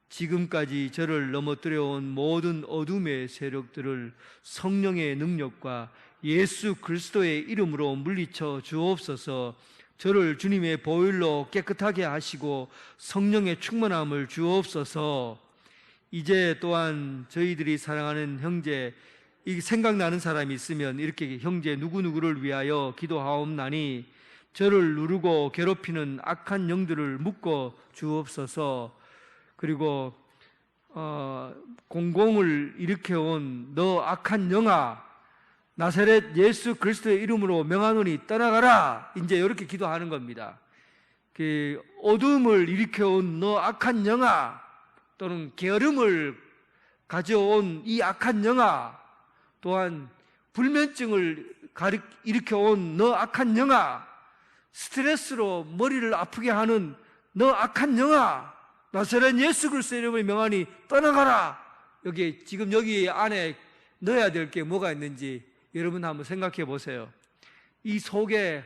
지금까지 저를 넘어뜨려온 모든 어둠의 세력들을 성령의 능력과 예수 그리스도의 이름으로 물리쳐 주옵소서. 저를 주님의 보혈로 깨끗하게 하시고 성령의 충만함을 주옵소서. 이제 또한 저희들이 사랑하는 형제, 이 생각나는 사람이 있으면 이렇게 형제 누구누구를 위하여 기도하옵나니 저를 누르고 괴롭히는 악한 영들을 묶어 주옵소서. 그리고 공공을 일으켜온 너 악한 영아, 나사렛 예수 그리스도의 이름으로 명하노니 떠나가라. 이제 이렇게 기도하는 겁니다. 그 어둠을 일으켜온 너 악한 영아, 또는 게으름을 가져온 이 악한 영아, 또한 불면증을 일으켜온 너 악한 영아, 스트레스로 머리를 아프게 하는 너 악한 영아, 나사렛 예수 그리스도의 이름을 명하니 떠나가라. 지금 여기 안에 넣어야 될 게 뭐가 있는지 여러분 한번 생각해 보세요. 이 속에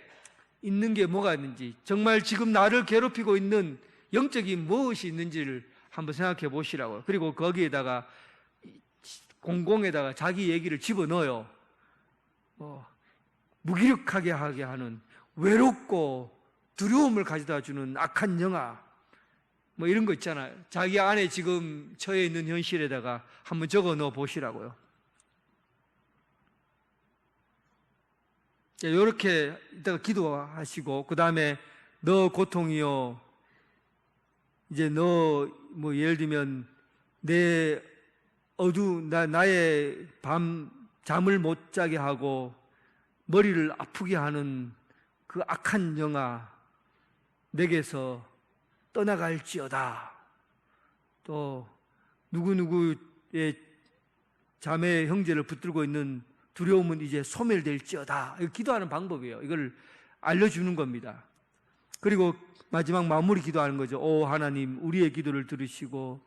있는 게 뭐가 있는지, 정말 지금 나를 괴롭히고 있는 영적인 무엇이 있는지를 한번 생각해 보시라고요. 그리고 거기에다가 공공에다가 자기 얘기를 집어넣어요. 무기력하게 하게 하는, 외롭고 두려움을 가져다 주는 악한 영아, 뭐 이런 거 있잖아요. 자기 안에 지금 처해 있는 현실에다가 한번 적어 넣어 보시라고요. 이렇게 이따가 기도하시고, 그 다음에 너 고통이요, 이제 너 뭐 예를 들면 나의 밤 잠을 못 자게 하고 머리를 아프게 하는 그 악한 영아, 내게서 떠나갈지어다. 또 누구누구의 자매 형제를 붙들고 있는 두려움은 이제 소멸될지어다. 이거 기도하는 방법이에요. 이걸 알려주는 겁니다. 그리고 마지막 마무리 기도하는 거죠. 오 하나님, 우리의 기도를 들으시고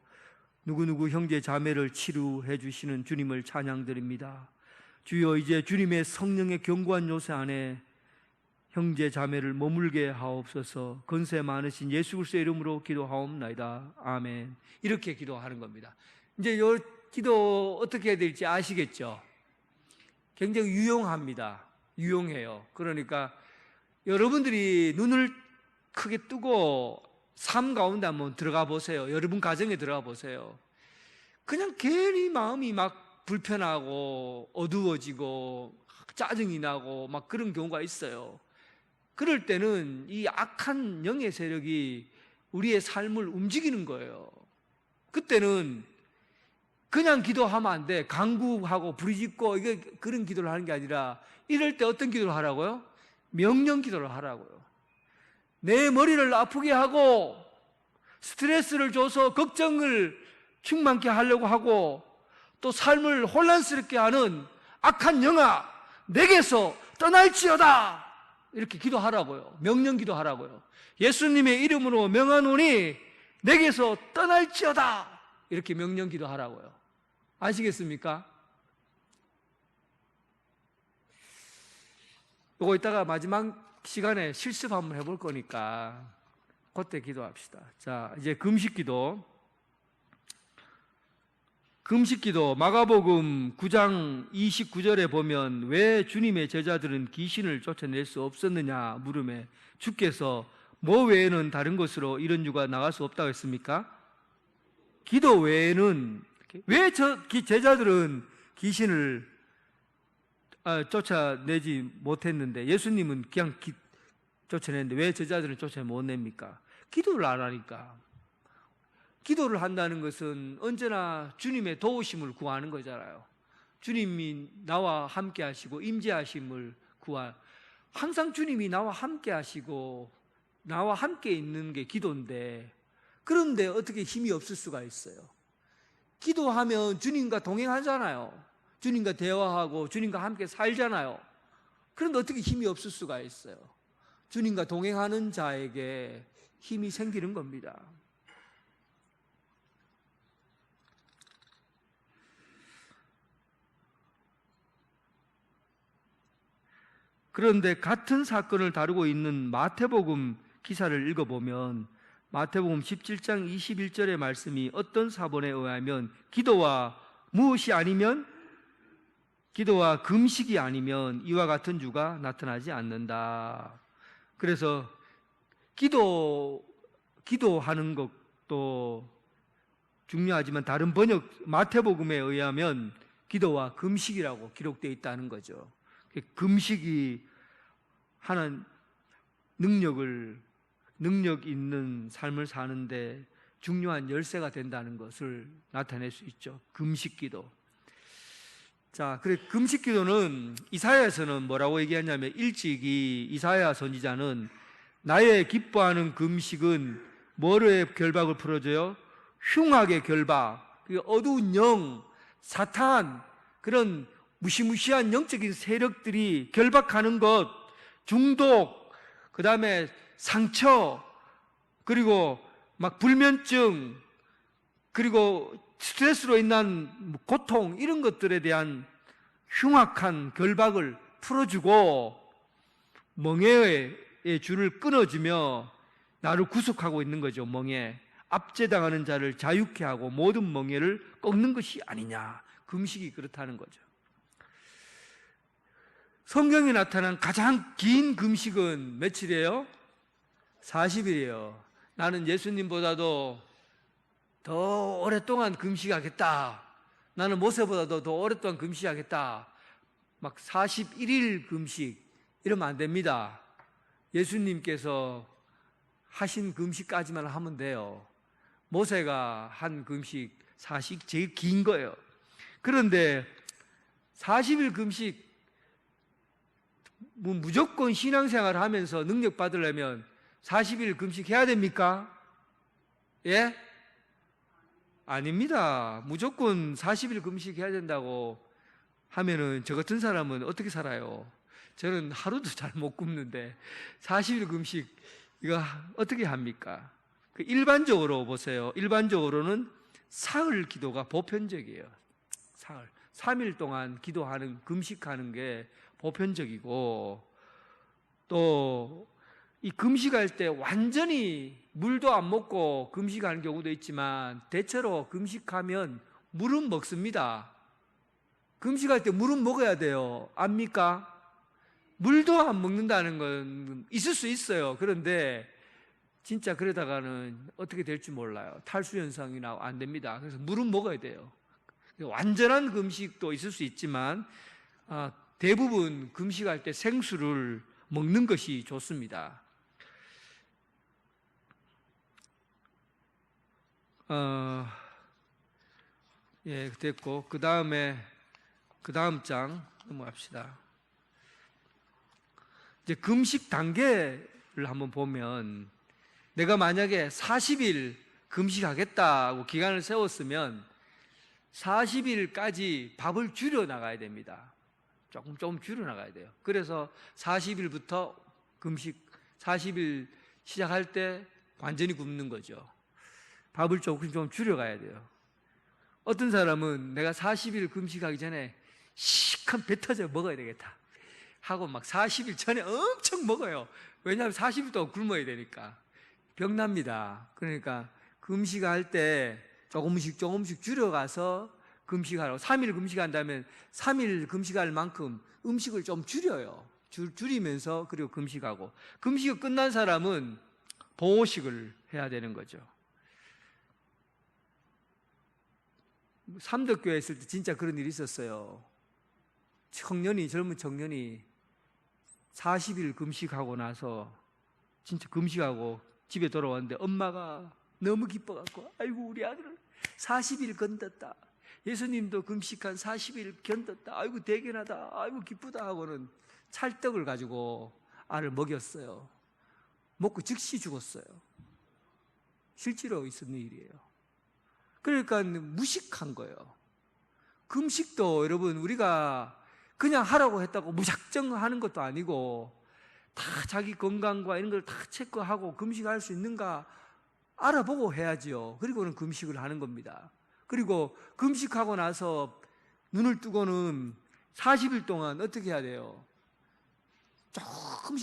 누구누구 형제 자매를 치유해 주시는 주님을 찬양드립니다. 주여, 이제 주님의 성령의 견고한 요새 안에 형제 자매를 머물게 하옵소서. 건세 많으신 예수 그리스도의 이름으로 기도하옵나이다. 아멘. 이렇게 기도하는 겁니다. 이제 이 기도 어떻게 해야 될지 아시겠죠? 굉장히 유용합니다. 유용해요. 그러니까 여러분들이 눈을 크게 뜨고 삶 가운데 한번 들어가 보세요. 여러분 가정에 들어가 보세요. 그냥 괜히 마음이 막 불편하고 어두워지고 짜증이 나고 막 그런 경우가 있어요. 그럴 때는 이 악한 영의 세력이 우리의 삶을 움직이는 거예요. 그때는 그냥 기도하면 안 돼. 간구하고 부르짖고 그런 기도를 하는 게 아니라, 이럴 때 어떤 기도를 하라고요? 명령 기도를 하라고요. 내 머리를 아프게 하고 스트레스를 줘서 걱정을 충만케 하려고 하고 또 삶을 혼란스럽게 하는 악한 영아, 내게서 떠날지어다. 이렇게 기도하라고요. 명령 기도하라고요. 예수님의 이름으로 명하노니 내게서 떠날지어다. 이렇게 명령 기도하라고요. 아시겠습니까? 이거 이따가 마지막 시간에 실습 한번 해볼 거니까 그때 기도합시다. 자, 이제 금식기도. 마가복음 9장 29절에 보면 왜 주님의 제자들은 귀신을 쫓아낼 수 없었느냐 물음에 주께서 뭐 외에는 다른 것으로 이런 유가 나갈 수 없다고 했습니까? 기도 외에는. 왜 제자들은 귀신을 쫓아내지 못했는데, 예수님은 그냥 쫓아냈는데 왜 제자들은 쫓아 못 냅니까? 기도를 안 하니까. 기도를 한다는 것은 언제나 주님의 도우심을 구하는 거잖아요. 주님이 나와 함께 하시고 임재하심을 항상 주님이 나와 함께 하시고 나와 함께 있는 게 기도인데, 그런데 어떻게 힘이 없을 수가 있어요? 기도하면 주님과 동행하잖아요. 주님과 대화하고 주님과 함께 살잖아요. 그런데 어떻게 힘이 없을 수가 있어요? 주님과 동행하는 자에게 힘이 생기는 겁니다. 그런데 같은 사건을 다루고 있는 마태복음 기사를 읽어보면 마태복음 17장 21절의 말씀이 어떤 사본에 의하면 기도와 금식이 아니면 이와 같은 주가 나타나지 않는다. 그래서 기도하는 것도 중요하지만 다른 번역 마태복음에 의하면 기도와 금식이라고 기록되어 있다는 거죠. 금식이 하는 능력 있는 삶을 사는데 중요한 열쇠가 된다는 것을 나타낼 수 있죠. 금식기도. 자, 그래 금식 기도는 이사야에서는 뭐라고 얘기하냐면 일찍이 이사야 선지자는 나의 기뻐하는 금식은 뭐로의 결박을 풀어줘요? 흉악의 결박, 그 어두운 영, 사탄, 그런 무시무시한 영적인 세력들이 결박하는 것, 중독, 그 다음에 상처, 그리고 막 불면증, 그리고 스트레스로 인한 고통, 이런 것들에 대한 흉악한 결박을 풀어주고 멍에의 줄을 끊어주며 나를 구속하고 있는 거죠. 멍에 압제당하는 자를 자유케 하고 모든 멍에를 꺾는 것이 아니냐. 금식이 그렇다는 거죠. 성경에 나타난 가장 긴 금식은 며칠이에요? 40일이에요. 나는 예수님보다도 더 오랫동안 금식하겠다. 나는 모세보다도 더 오랫동안 금식하겠다. 막 41일 금식 이러면 안 됩니다. 예수님께서 하신 금식까지만 하면 돼요. 모세가 한 금식 40 제일 긴 거예요. 그런데 40일 금식 무조건 신앙생활을 하면서 능력 받으려면 40일 금식해야 됩니까? 예? 아닙니다. 무조건 40일 금식해야 된다고 하면은 저 같은 사람은 어떻게 살아요? 저는 하루도 잘 못 굶는데 40일 금식 이거 어떻게 합니까? 그 일반적으로 보세요. 일반적으로는 사흘 기도가 보편적이에요. 사흘. 3일 동안 기도하는, 금식하는 게 보편적이고, 또 이 금식할 때 완전히 물도 안 먹고 금식하는 경우도 있지만 대체로 금식하면 물은 먹습니다. 금식할 때 물은 먹어야 돼요. 압니까? 물도 안 먹는다는 건 있을 수 있어요. 그런데 진짜 그러다가는 어떻게 될지 몰라요. 탈수 현상이 나고 안 됩니다. 그래서 물은 먹어야 돼요. 완전한 금식도 있을 수 있지만 대부분 금식할 때 생수를 먹는 것이 좋습니다. 예, 됐고 그 다음 장 넘어갑시다. 이제 금식 단계를 한번 보면 내가 만약에 40일 금식하겠다고 기간을 세웠으면 40일까지 밥을 줄여 나가야 됩니다. 조금 줄여 나가야 돼요. 그래서 40일부터 금식, 40일 시작할 때 완전히 굶는 거죠. 밥을 조금 줄여가야 돼요. 어떤 사람은 내가 40일 금식하기 전에 시큰 배 터져 먹어야 되겠다 하고 막 40일 전에 엄청 먹어요. 왜냐하면 40일 동안 굶어야 되니까. 병납니다. 그러니까 금식할 때 조금씩 줄여가서 금식하라고. 3일 금식한다면 3일 금식할 만큼 음식을 좀 줄여요. 줄이면서 그리고 금식하고. 금식이 끝난 사람은 보호식을 해야 되는 거죠. 삼덕교회 있을 때 진짜 그런 일이 있었어요. 젊은 청년이 40일 금식하고 나서 진짜 금식하고 집에 돌아왔는데 엄마가 너무 기뻐갖고 아이고 우리 아들을 40일 건넜다. 예수님도 금식한 40일 견뎠다. 아이고 대견하다. 아이고 기쁘다 하고는 찰떡을 가지고 알을 먹였어요. 먹고 즉시 죽었어요. 실제로 있었는 일이에요. 그러니까 무식한 거예요. 금식도 여러분 우리가 그냥 하라고 했다고 무작정 하는 것도 아니고 다 자기 건강과 이런 걸 다 체크하고 금식할 수 있는가 알아보고 해야지요. 그리고는 금식을 하는 겁니다. 그리고 금식하고 나서 눈을 뜨고는 40일 동안 어떻게 해야 돼요?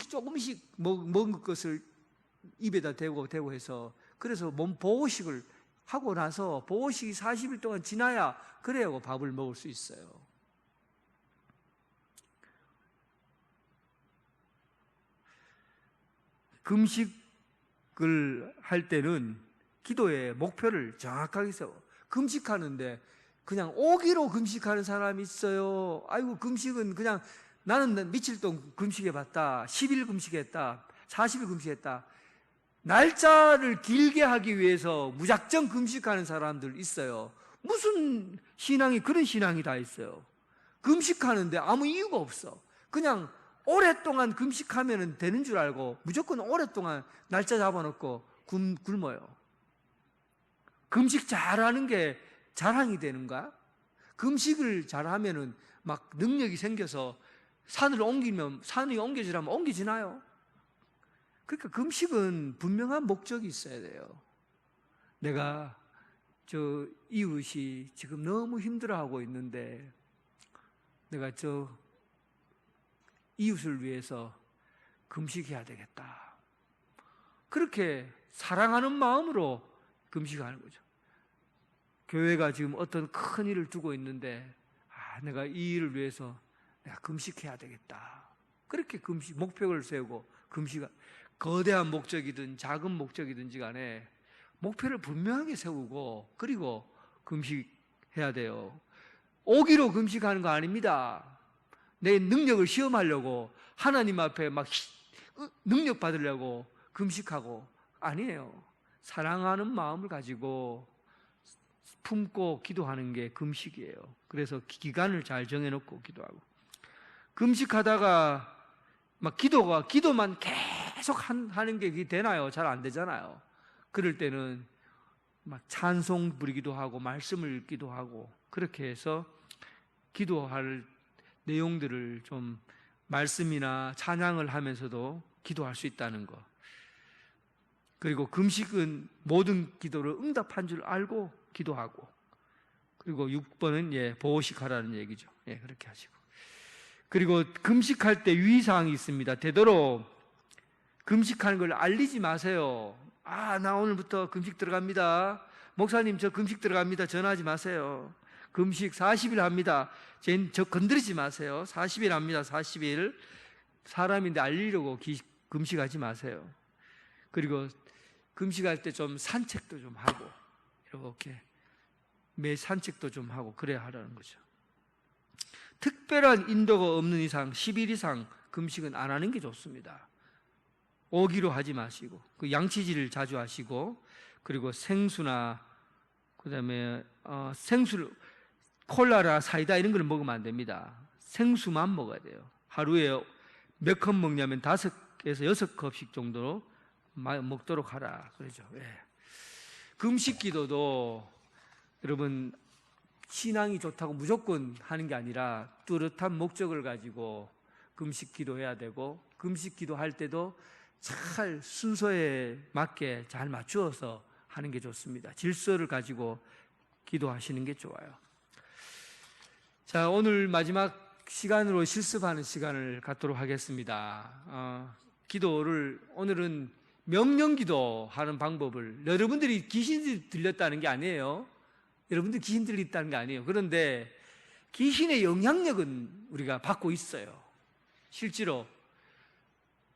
조금씩 먹은 것을 입에다 대고 해서 그래서 몸 보호식을 하고 나서 보호식이 40일 동안 지나야 그래야 밥을 먹을 수 있어요. 금식을 할 때는 기도의 목표를 정확하게 세워. 금식하는데 그냥 5기로 금식하는 사람이 있어요. 아이고 금식은 그냥 나는 며칠 동안 금식해봤다. 10일 금식했다. 40일 금식했다. 날짜를 길게 하기 위해서 무작정 금식하는 사람들 있어요. 무슨 신앙이 그런 신앙이 다 있어요. 금식하는데 아무 이유가 없어. 그냥 오랫동안 금식하면 되는 줄 알고 무조건 오랫동안 날짜 잡아놓고 굶어요. 금식 잘하는 게 자랑이 되는가? 금식을 잘하면은 막 능력이 생겨서 산을 옮기면 산이 옮겨지라면 옮겨지나요? 그러니까 금식은 분명한 목적이 있어야 돼요. 내가 저 이웃이 지금 너무 힘들어하고 있는데 내가 저 이웃을 위해서 금식해야 되겠다. 그렇게 사랑하는 마음으로 금식하는 거죠. 교회가 지금 어떤 큰 일을 두고 있는데 내가 이 일을 위해서 내가 금식해야 되겠다. 그렇게 금식 목표를 세우고 금식, 거대한 목적이든 작은 목적이든지 간에 목표를 분명하게 세우고 그리고 금식해야 돼요. 오기로 금식하는 거 아닙니다. 내 능력을 시험하려고 하나님 앞에 막 능력 받으려고 금식하고 아니에요. 사랑하는 마음을 가지고 품고 기도하는 게 금식이에요. 그래서 기간을 잘 정해놓고 기도하고 금식하다가 막 기도만 계속 하는 게 되나요? 잘 안 되잖아요. 그럴 때는 막 찬송 부리기도 하고 말씀을 읽기도 하고 그렇게 해서 기도할 내용들을 좀 말씀이나 찬양을 하면서도 기도할 수 있다는 거. 그리고 금식은 모든 기도를 응답한 줄 알고 기도하고 그리고 6번은 보호식하라는 얘기죠. 그렇게 하시고 그리고 금식할 때 유의사항이 있습니다. 되도록 금식하는 걸 알리지 마세요. 나 오늘부터 금식 들어갑니다. 목사님 저 금식 들어갑니다. 전화하지 마세요. 금식 40일 합니다. 저 건드리지 마세요. 40일 합니다. 40일. 사람인데 알리려고 금식하지 마세요. 그리고 금식할 때 좀 산책도 좀 하고 이렇게 매 산책도 좀 하고 그래야 하라는 거죠. 특별한 인도가 없는 이상 10일 이상 금식은 안 하는 게 좋습니다. 오기로 하지 마시고 그 양치질을 자주 하시고 그리고 생수나 그다음에 생수를 콜라나 사이다 이런 거는 먹으면 안 됩니다. 생수만 먹어야 돼요. 하루에 몇 컵 먹냐면 5에서 6컵씩 정도로 먹도록 하라 그러죠. 금식 기도도 여러분 신앙이 좋다고 무조건 하는 게 아니라 뚜렷한 목적을 가지고 금식 기도해야 되고 금식 기도할 때도 잘 순서에 맞게 잘 맞추어서 하는 게 좋습니다. 질서를 가지고 기도하시는 게 좋아요. 자, 오늘 마지막 시간으로 실습하는 시간을 갖도록 하겠습니다. 기도를 오늘은 명령기도 하는 방법을 여러분들이 귀신이 들렸다는 게 아니에요. 여러분들이 귀신 들렸다는 게 아니에요. 그런데 귀신의 영향력은 우리가 받고 있어요. 실제로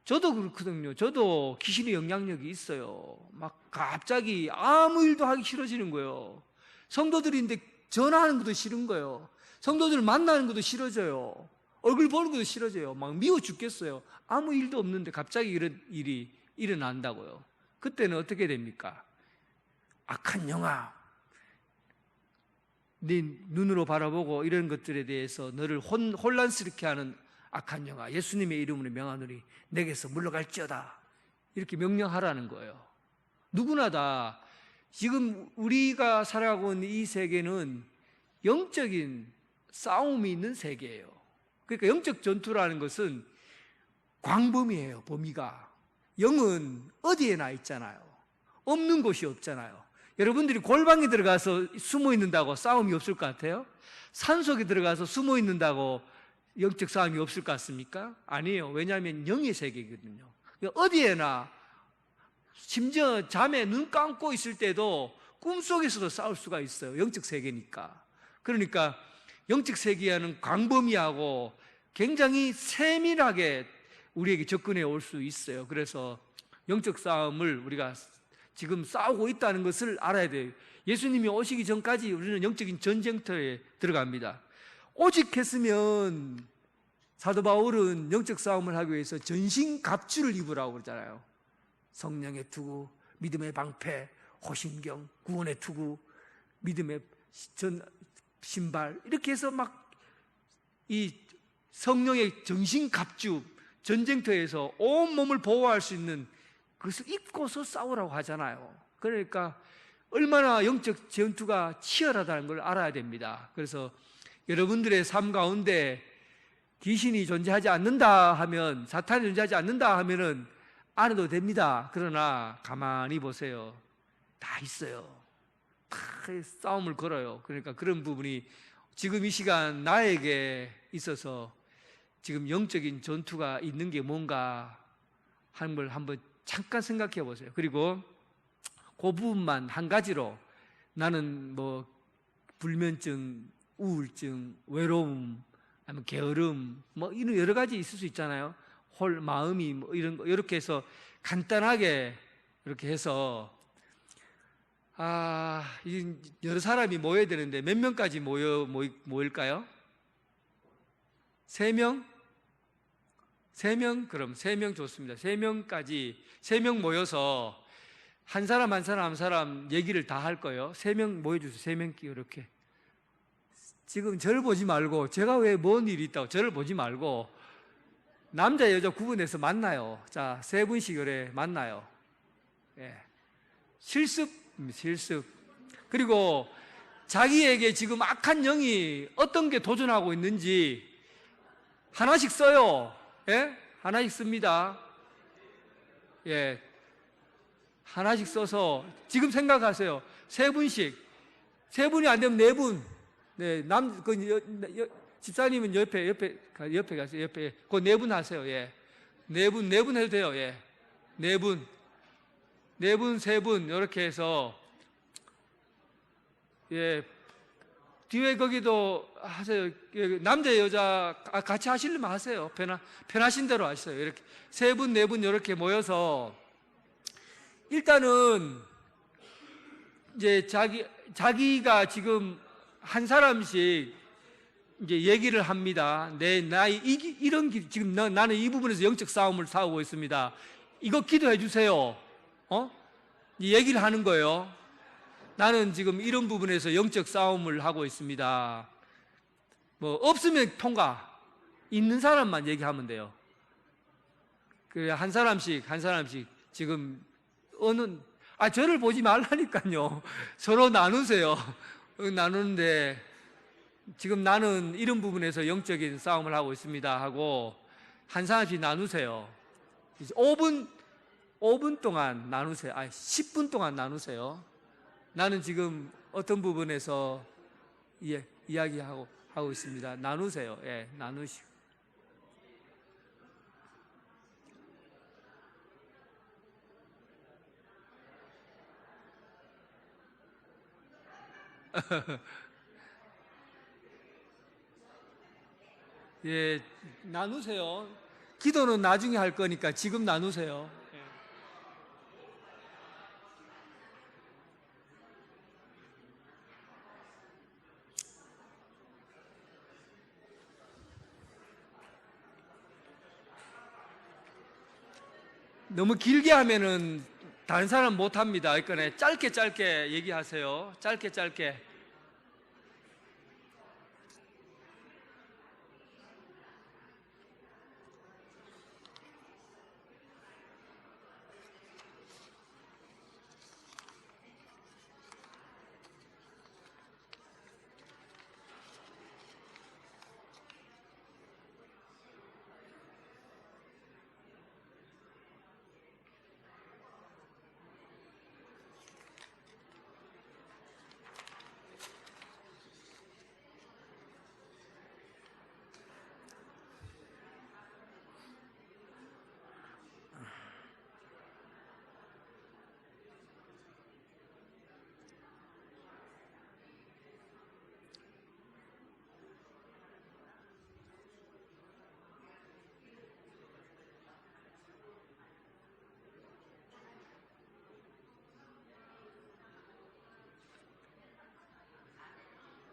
저도 그렇거든요. 저도 귀신의 영향력이 있어요. 막 갑자기 아무 일도 하기 싫어지는 거예요. 성도들인데 전화하는 것도 싫은 거예요. 성도들 만나는 것도 싫어져요. 얼굴 보는 것도 싫어져요. 막 미워 죽겠어요. 아무 일도 없는데 갑자기 이런 일이 일어난다고요. 그때는 어떻게 됩니까? 악한 영화, 네 눈으로 바라보고 이런 것들에 대해서 너를 혼란스럽게 하는 악한 영화, 예수님의 이름으로 명하노니 내게서 물러갈지어다. 이렇게 명령하라는 거예요. 누구나 다 지금 우리가 살아가고 있는 이 세계는 영적인 싸움이 있는 세계예요. 그러니까 영적 전투라는 것은 광범위해요. 범위가. 영은 어디에나 있잖아요. 없는 곳이 없잖아요. 여러분들이 골방에 들어가서 숨어 있는다고 싸움이 없을 것 같아요? 산속에 들어가서 숨어 있는다고 영적 싸움이 없을 것 같습니까? 아니에요. 왜냐하면 영의 세계거든요. 어디에나 심지어 잠에 눈 감고 있을 때도 꿈속에서도 싸울 수가 있어요. 영적 세계니까. 그러니까 영적 세계와는 광범위하고 굉장히 세밀하게 우리에게 접근해 올 수 있어요. 그래서 영적 싸움을 우리가 지금 싸우고 있다는 것을 알아야 돼요. 예수님이 오시기 전까지 우리는 영적인 전쟁터에 들어갑니다. 오직 했으면 사도 바울은 영적 싸움을 하기 위해서 전신 갑주를 입으라고 그러잖아요. 성령의 투구, 믿음의 방패, 호신경, 구원의 투구, 믿음의 신발 이렇게 해서 막 이 성령의 정신 갑주, 전쟁터에서 온 몸을 보호할 수 있는 그것을 입고서 싸우라고 하잖아요. 그러니까 얼마나 영적 전투가 치열하다는 걸 알아야 됩니다. 그래서 여러분들의 삶 가운데 귀신이 존재하지 않는다 하면, 사탄이 존재하지 않는다 하면은 안 해도 됩니다. 그러나 가만히 보세요. 다 있어요. 다 싸움을 걸어요. 그러니까 그런 부분이 지금 이 시간 나에게 있어서 지금 영적인 전투가 있는 게 뭔가 하는 걸 한번 잠깐 생각해 보세요. 그리고 그 부분만 한 가지로 나는 뭐 불면증, 우울증, 외로움, 아니면 게으름, 뭐 이런 여러 가지 있을 수 있잖아요. 마음이 뭐 이런 거 이렇게 해서 간단하게 이렇게 해서 여러 사람이 모여야 되는데 몇 명까지 모일까요? 3명? 3명? 그럼 3명 좋습니다. 3명까지 3명 모여서 한 사람 한 사람 한 사람 얘기를 다 할 거예요. 3명 모여주세요. 3명 이렇게. 지금 저를 보지 말고, 제가 왜 뭔 일이 있다고 저를 보지 말고 남자 여자 구분해서 만나요. 자, 3분씩 요래 만나요. 예. 실습. 그리고 자기에게 지금 악한 영이 어떤 게 도전하고 있는지 하나씩 써요. 예? 하나씩 씁니다. 예. 하나씩 써서 지금 생각하세요. 3분씩. 3분이 안 되면 4분. 네, 집사님은 옆에 가세요. 옆에. 그 4분 하세요. 예. 4분 해도 돼요. 예. 4분. 4분, 3분, 이렇게 해서, 예. 뒤에 거기도 하세요. 남자, 여자 같이 하시려면 하세요. 편하신 대로 하세요. 이렇게. 3분, 4분, 이렇게 모여서, 일단은, 이제 자기가 지금 한 사람씩 이제 얘기를 합니다. 내 나이 이런 지금 나는 이 부분에서 영적 싸움을 싸우고 있습니다. 이거 기도해 주세요. 얘기를 하는 거예요. 나는 지금 이런 부분에서 영적 싸움을 하고 있습니다. 뭐 없으면 통과. 있는 사람만 얘기하면 돼요. 그래 한 사람씩 지금 저를 보지 말라니까요. 서로 나누세요. 나누는데 지금 나는 이런 부분에서 영적인 싸움을 하고 있습니다 하고 한 사람씩 나누세요. 5분 동안 나누세요. 10분 동안 나누세요. 나는 지금 어떤 부분에서 이야기하고 있습니다. 나누세요. 예, 나누시고. 예, 나누세요. 기도는 나중에 할 거니까 지금 나누세요. 너무 길게 하면은 다른 사람 못 합니다. 그러니까 짧게 얘기하세요. 짧게.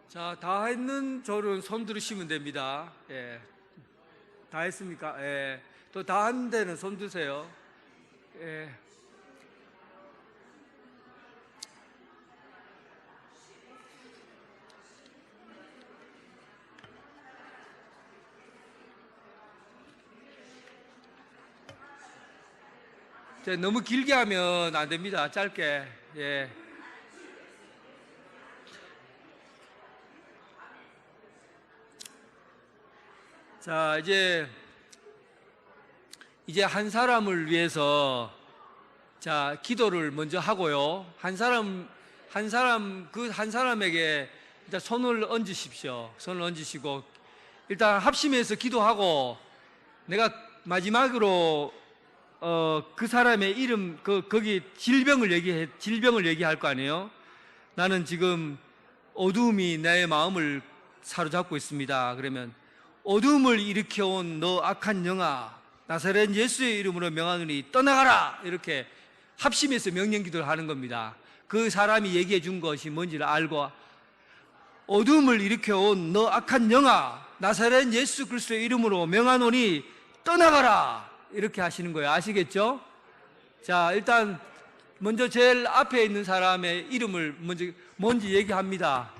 자, 다 했는 저는 손 들으시면 됩니다. 예. 다 했습니까? 예. 또 다 한 데는 손 드세요. 예. 너무 길게 하면 안 됩니다. 짧게. 예. 자, 이제 한 사람을 위해서 자, 기도를 먼저 하고요. 한 사람에게 일단 손을 얹으십시오. 손을 얹으시고 일단 합심해서 기도하고 내가 마지막으로 그 사람의 이름 거기 질병을 얘기할 거 아니에요. 나는 지금 어두움이 내 마음을 사로잡고 있습니다. 그러면 어두움을 일으켜온 너 악한 영아, 나사렛 예수의 이름으로 명하노니 떠나가라. 이렇게 합심해서 명령기도를 하는 겁니다. 그 사람이 얘기해 준 것이 뭔지를 알고 어두움을 일으켜온 너 악한 영아, 나사렛 예수 그리스도의 이름으로 명하노니 떠나가라. 이렇게 하시는 거예요. 아시겠죠? 자, 일단 먼저 제일 앞에 있는 사람의 이름을 뭔지 얘기합니다.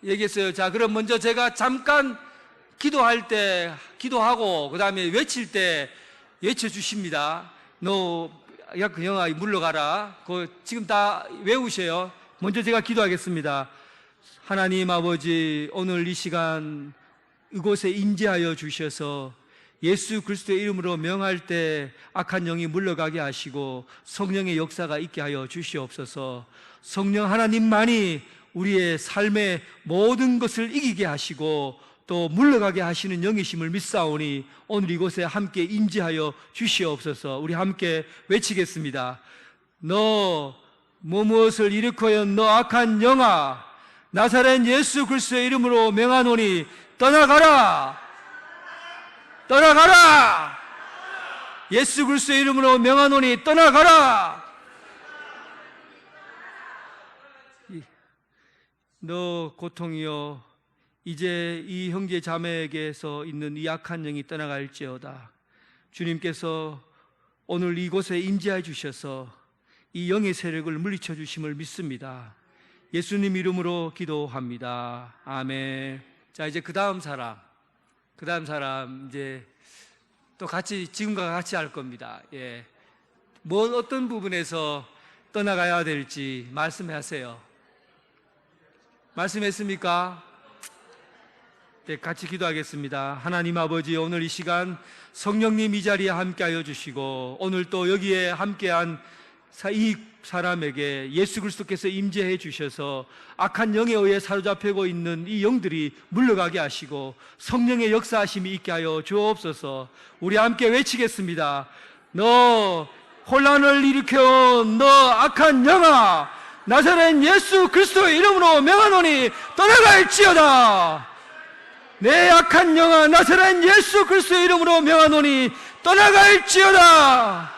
얘기했어요. 자, 그럼 먼저 제가 잠깐 기도할 때 기도하고 그 다음에 외칠 때 외쳐주십니다. 너 약한 영아 물러가라. 지금 다 외우세요. 먼저 제가 기도하겠습니다. 하나님 아버지, 오늘 이 시간 이곳에 임재하여 주셔서 예수 그리스도의 이름으로 명할 때 악한 영이 물러가게 하시고 성령의 역사가 있게 하여 주시옵소서. 성령 하나님만이 우리의 삶의 모든 것을 이기게 하시고 또 물러가게 하시는 영이심을 믿사오니 오늘 이곳에 함께 임재하여 주시옵소서. 우리 함께 외치겠습니다. 너 무엇을 일으켜요? 너 악한 영아, 나사렛 예수 그리스도의 이름으로 명하노니 떠나가라. 떠나가라. 예수 그리스도의 이름으로 명하노니 떠나가라. 너 고통이여, 이제 이 형제 자매에게서 있는 이 악한 영이 떠나갈지어다. 주님께서 오늘 이곳에 임재해 주셔서 이 영의 세력을 물리쳐 주심을 믿습니다. 예수님 이름으로 기도합니다. 아멘. 자, 이제 그 다음 사람 이제 또 같이 지금과 같이 할 겁니다. 예. 어떤 부분에서 떠나가야 될지 말씀하세요. 말씀했습니까? 네, 같이 기도하겠습니다. 하나님 아버지, 오늘 이 시간 성령님 이 자리에 함께하여 주시고 오늘 또 여기에 함께한 이 사람에게 예수 그리스도께서 임재해 주셔서 악한 영에 의해 사로잡히고 있는 이 영들이 물러가게 하시고 성령의 역사하심이 있게 하여 주옵소서. 우리 함께 외치겠습니다. 너 혼란을 일으켜온 너 악한 영아, 나사렛 예수 그리스도의 이름으로 명하노니 떠나갈지어다. 내 악한 영아, 나사렛 예수 그리스도의 이름으로 명하노니 떠나갈지어다.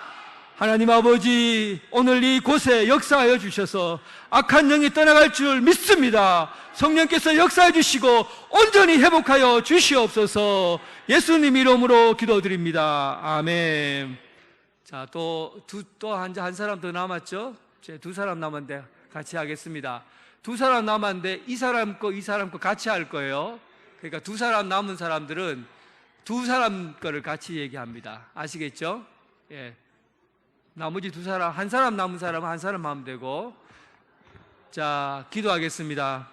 하나님 아버지, 오늘 이곳에 역사하여 주셔서 악한 영이 떠나갈 줄 믿습니다. 성령께서 역사해 주시고 온전히 회복하여 주시옵소서. 예수님 이름으로 기도드립니다. 아멘. 자, 또 한 사람 더 남았죠? 제 두 사람 남았는데 같이 하겠습니다. 두 사람 남았는데 이 사람 거 같이 할 거예요. 그러니까 두 사람 남은 사람들은 두 사람 거를 같이 얘기합니다. 아시겠죠? 예. 나머지 두 사람, 한 사람 남은 사람은 한 사람 하면 되고. 자, 기도하겠습니다.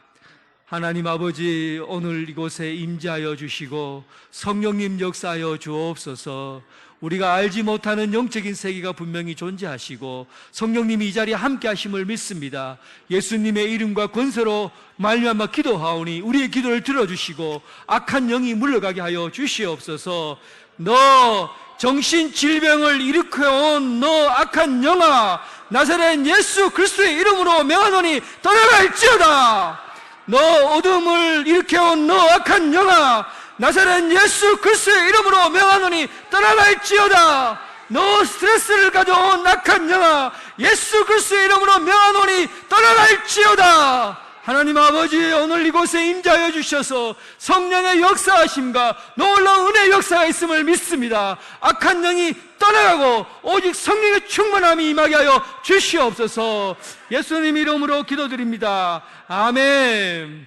하나님 아버지, 오늘 이곳에 임재하여 주시고 성령님 역사하여 주옵소서. 우리가 알지 못하는 영적인 세계가 분명히 존재하시고 성령님이 이 자리에 함께 하심을 믿습니다. 예수님의 이름과 권세로 말미암아 기도하오니 우리의 기도를 들어주시고 악한 영이 물러가게 하여 주시옵소서. 너 정신질병을 일으켜온 너 악한 영아, 나사렛 예수 그리스도의 이름으로 명하노니 떠나갈지어다. 너 어둠을 일으켜온 너 악한 영아, 나사렛 예수 그리스도의 이름으로 명하노니 떠나갈지어다. 너 스트레스를 가져온 악한 영아, 예수 그리스도의 이름으로 명하노니 떠나갈지어다. 하나님 아버지, 오늘 이곳에 임재하여 주셔서 성령의 역사하심과 놀라운 은혜의 역사가 있음을 믿습니다. 악한 영이 떠나가고 오직 성령의 충만함이 임하게 하여 주시옵소서. 예수님 이름으로 기도드립니다. 아멘.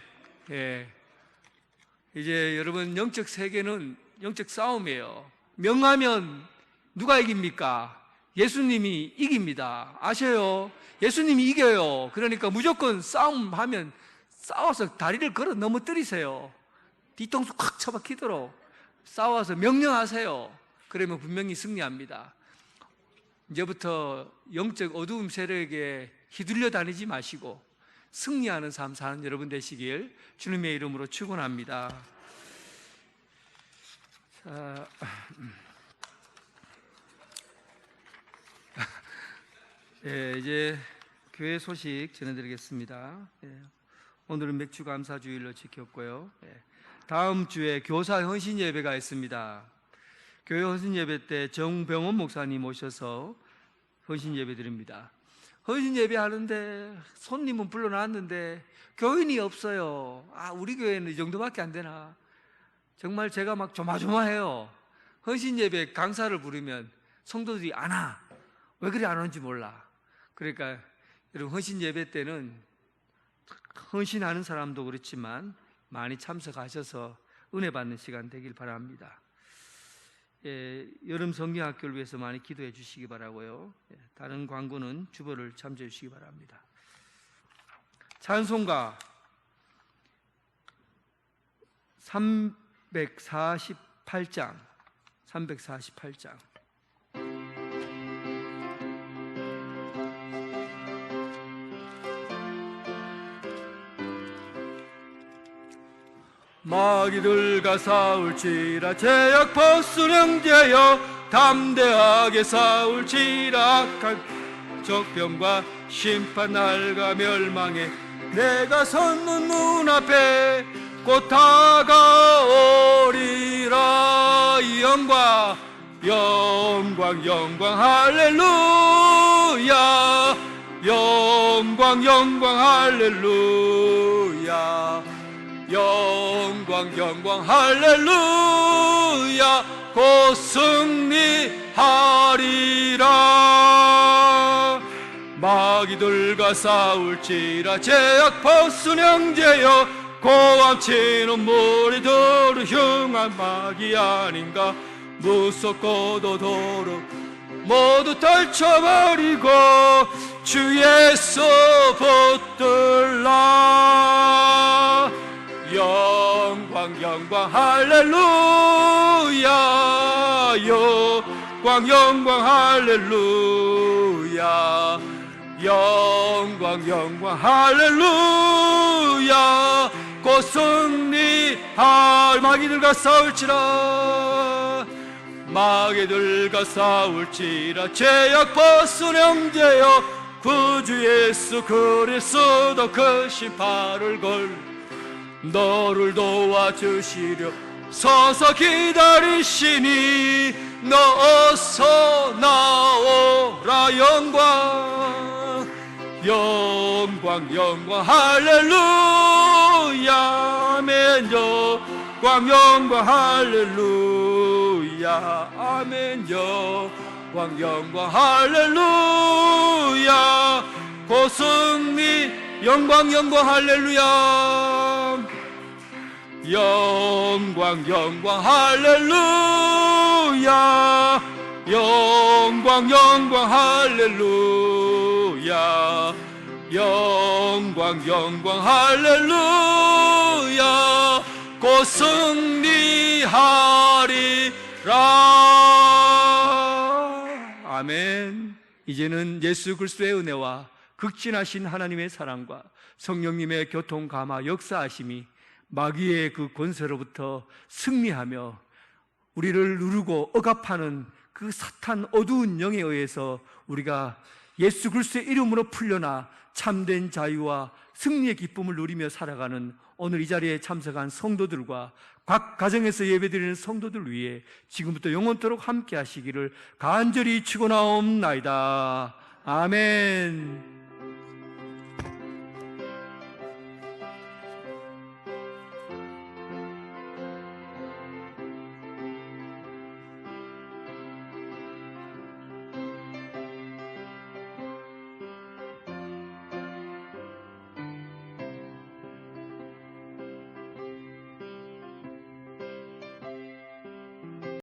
예. 이제 여러분, 영적 세계는 영적 싸움이에요. 명하면 누가 이깁니까? 예수님이 이깁니다. 아셔요? 예수님이 이겨요. 그러니까 무조건 싸움하면 싸워서 다리를 걸어 넘어뜨리세요. 뒤통수 콱 쳐박히도록 싸워서 명령하세요. 그러면 분명히 승리합니다. 이제부터 영적 어두움 세력에 휘둘려 다니지 마시고 승리하는 삶 사는 여러분 되시길 주님의 이름으로 축원합니다. 자, 이제 교회 소식 전해드리겠습니다. 오늘은 맥주 감사 주일로 지켰고요. 다음 주에 교사 헌신 예배가 있습니다. 교회 헌신 예배 때 정병원 목사님 오셔서 헌신 예배 드립니다. 헌신 예배 하는데 손님은 불러놨는데 교인이 없어요. 우리 교회는 이 정도밖에 안 되나? 정말 제가 막 조마조마해요. 헌신 예배 강사를 부르면 성도들이 안 와. 왜 그리 안 오는지 몰라. 그러니까 여러분 헌신 예배 때는 헌신하는 사람도 그렇지만 많이 참석하셔서 은혜 받는 시간 되길 바랍니다. 여름 성경학교를 위해서 많이 기도해 주시기 바라고요. 다른 광고는 주보를 참조해 주시기 바랍니다. 찬송가 348장 마귀들과 싸울지라 제약 벗은 형제여 담대하게 싸울지라 악한 적병과 심판 날과 멸망에 내가 섰는 눈앞에 곧 다가오리라. 영광 영광 영광 할렐루야 영광 영광 할렐루야 영광 영광 할렐루야 곧 승리하리라. 마귀들과 싸울지라 제약 벗은 형제여 고함치는 무리들을 흉한 마귀 아닌가. 무섭고도 도로 모두 떨쳐버리고 주 예수 붙들라. 영광 영광 할렐루야 영광 영광 할렐루야 영광 영광 할렐루야 곧 승리할. 마귀들과 싸울지라 마귀들과 싸울지라 제약 벗은 형제여 구주 예수 그리스도 크신 팔을 걸 너를 도와주시려 서서 기다리시니 너 어서 나오라. 영광 영광 영광 할렐루야 아멘. 영광 영광 할렐루야 아멘. 영광 영광 할렐루야 곧 승리. 영광 영광 할렐루야 영광 영광 할렐루야 영광 영광 할렐루야 영광 영광 할렐루야 곧 승리하리라. 아멘. 이제는 예수 그리스도의 은혜와 극진하신 하나님의 사랑과 성령님의 교통 감화 역사하심이 마귀의 그 권세로부터 승리하며 우리를 누르고 억압하는 그 사탄 어두운 영에 의해서 우리가 예수 그리스도의 이름으로 풀려나 참된 자유와 승리의 기쁨을 누리며 살아가는 오늘 이 자리에 참석한 성도들과 각 가정에서 예배드리는 성도들 위해 지금부터 영원토록 함께 하시기를 간절히 축원하옵나이다. 아멘.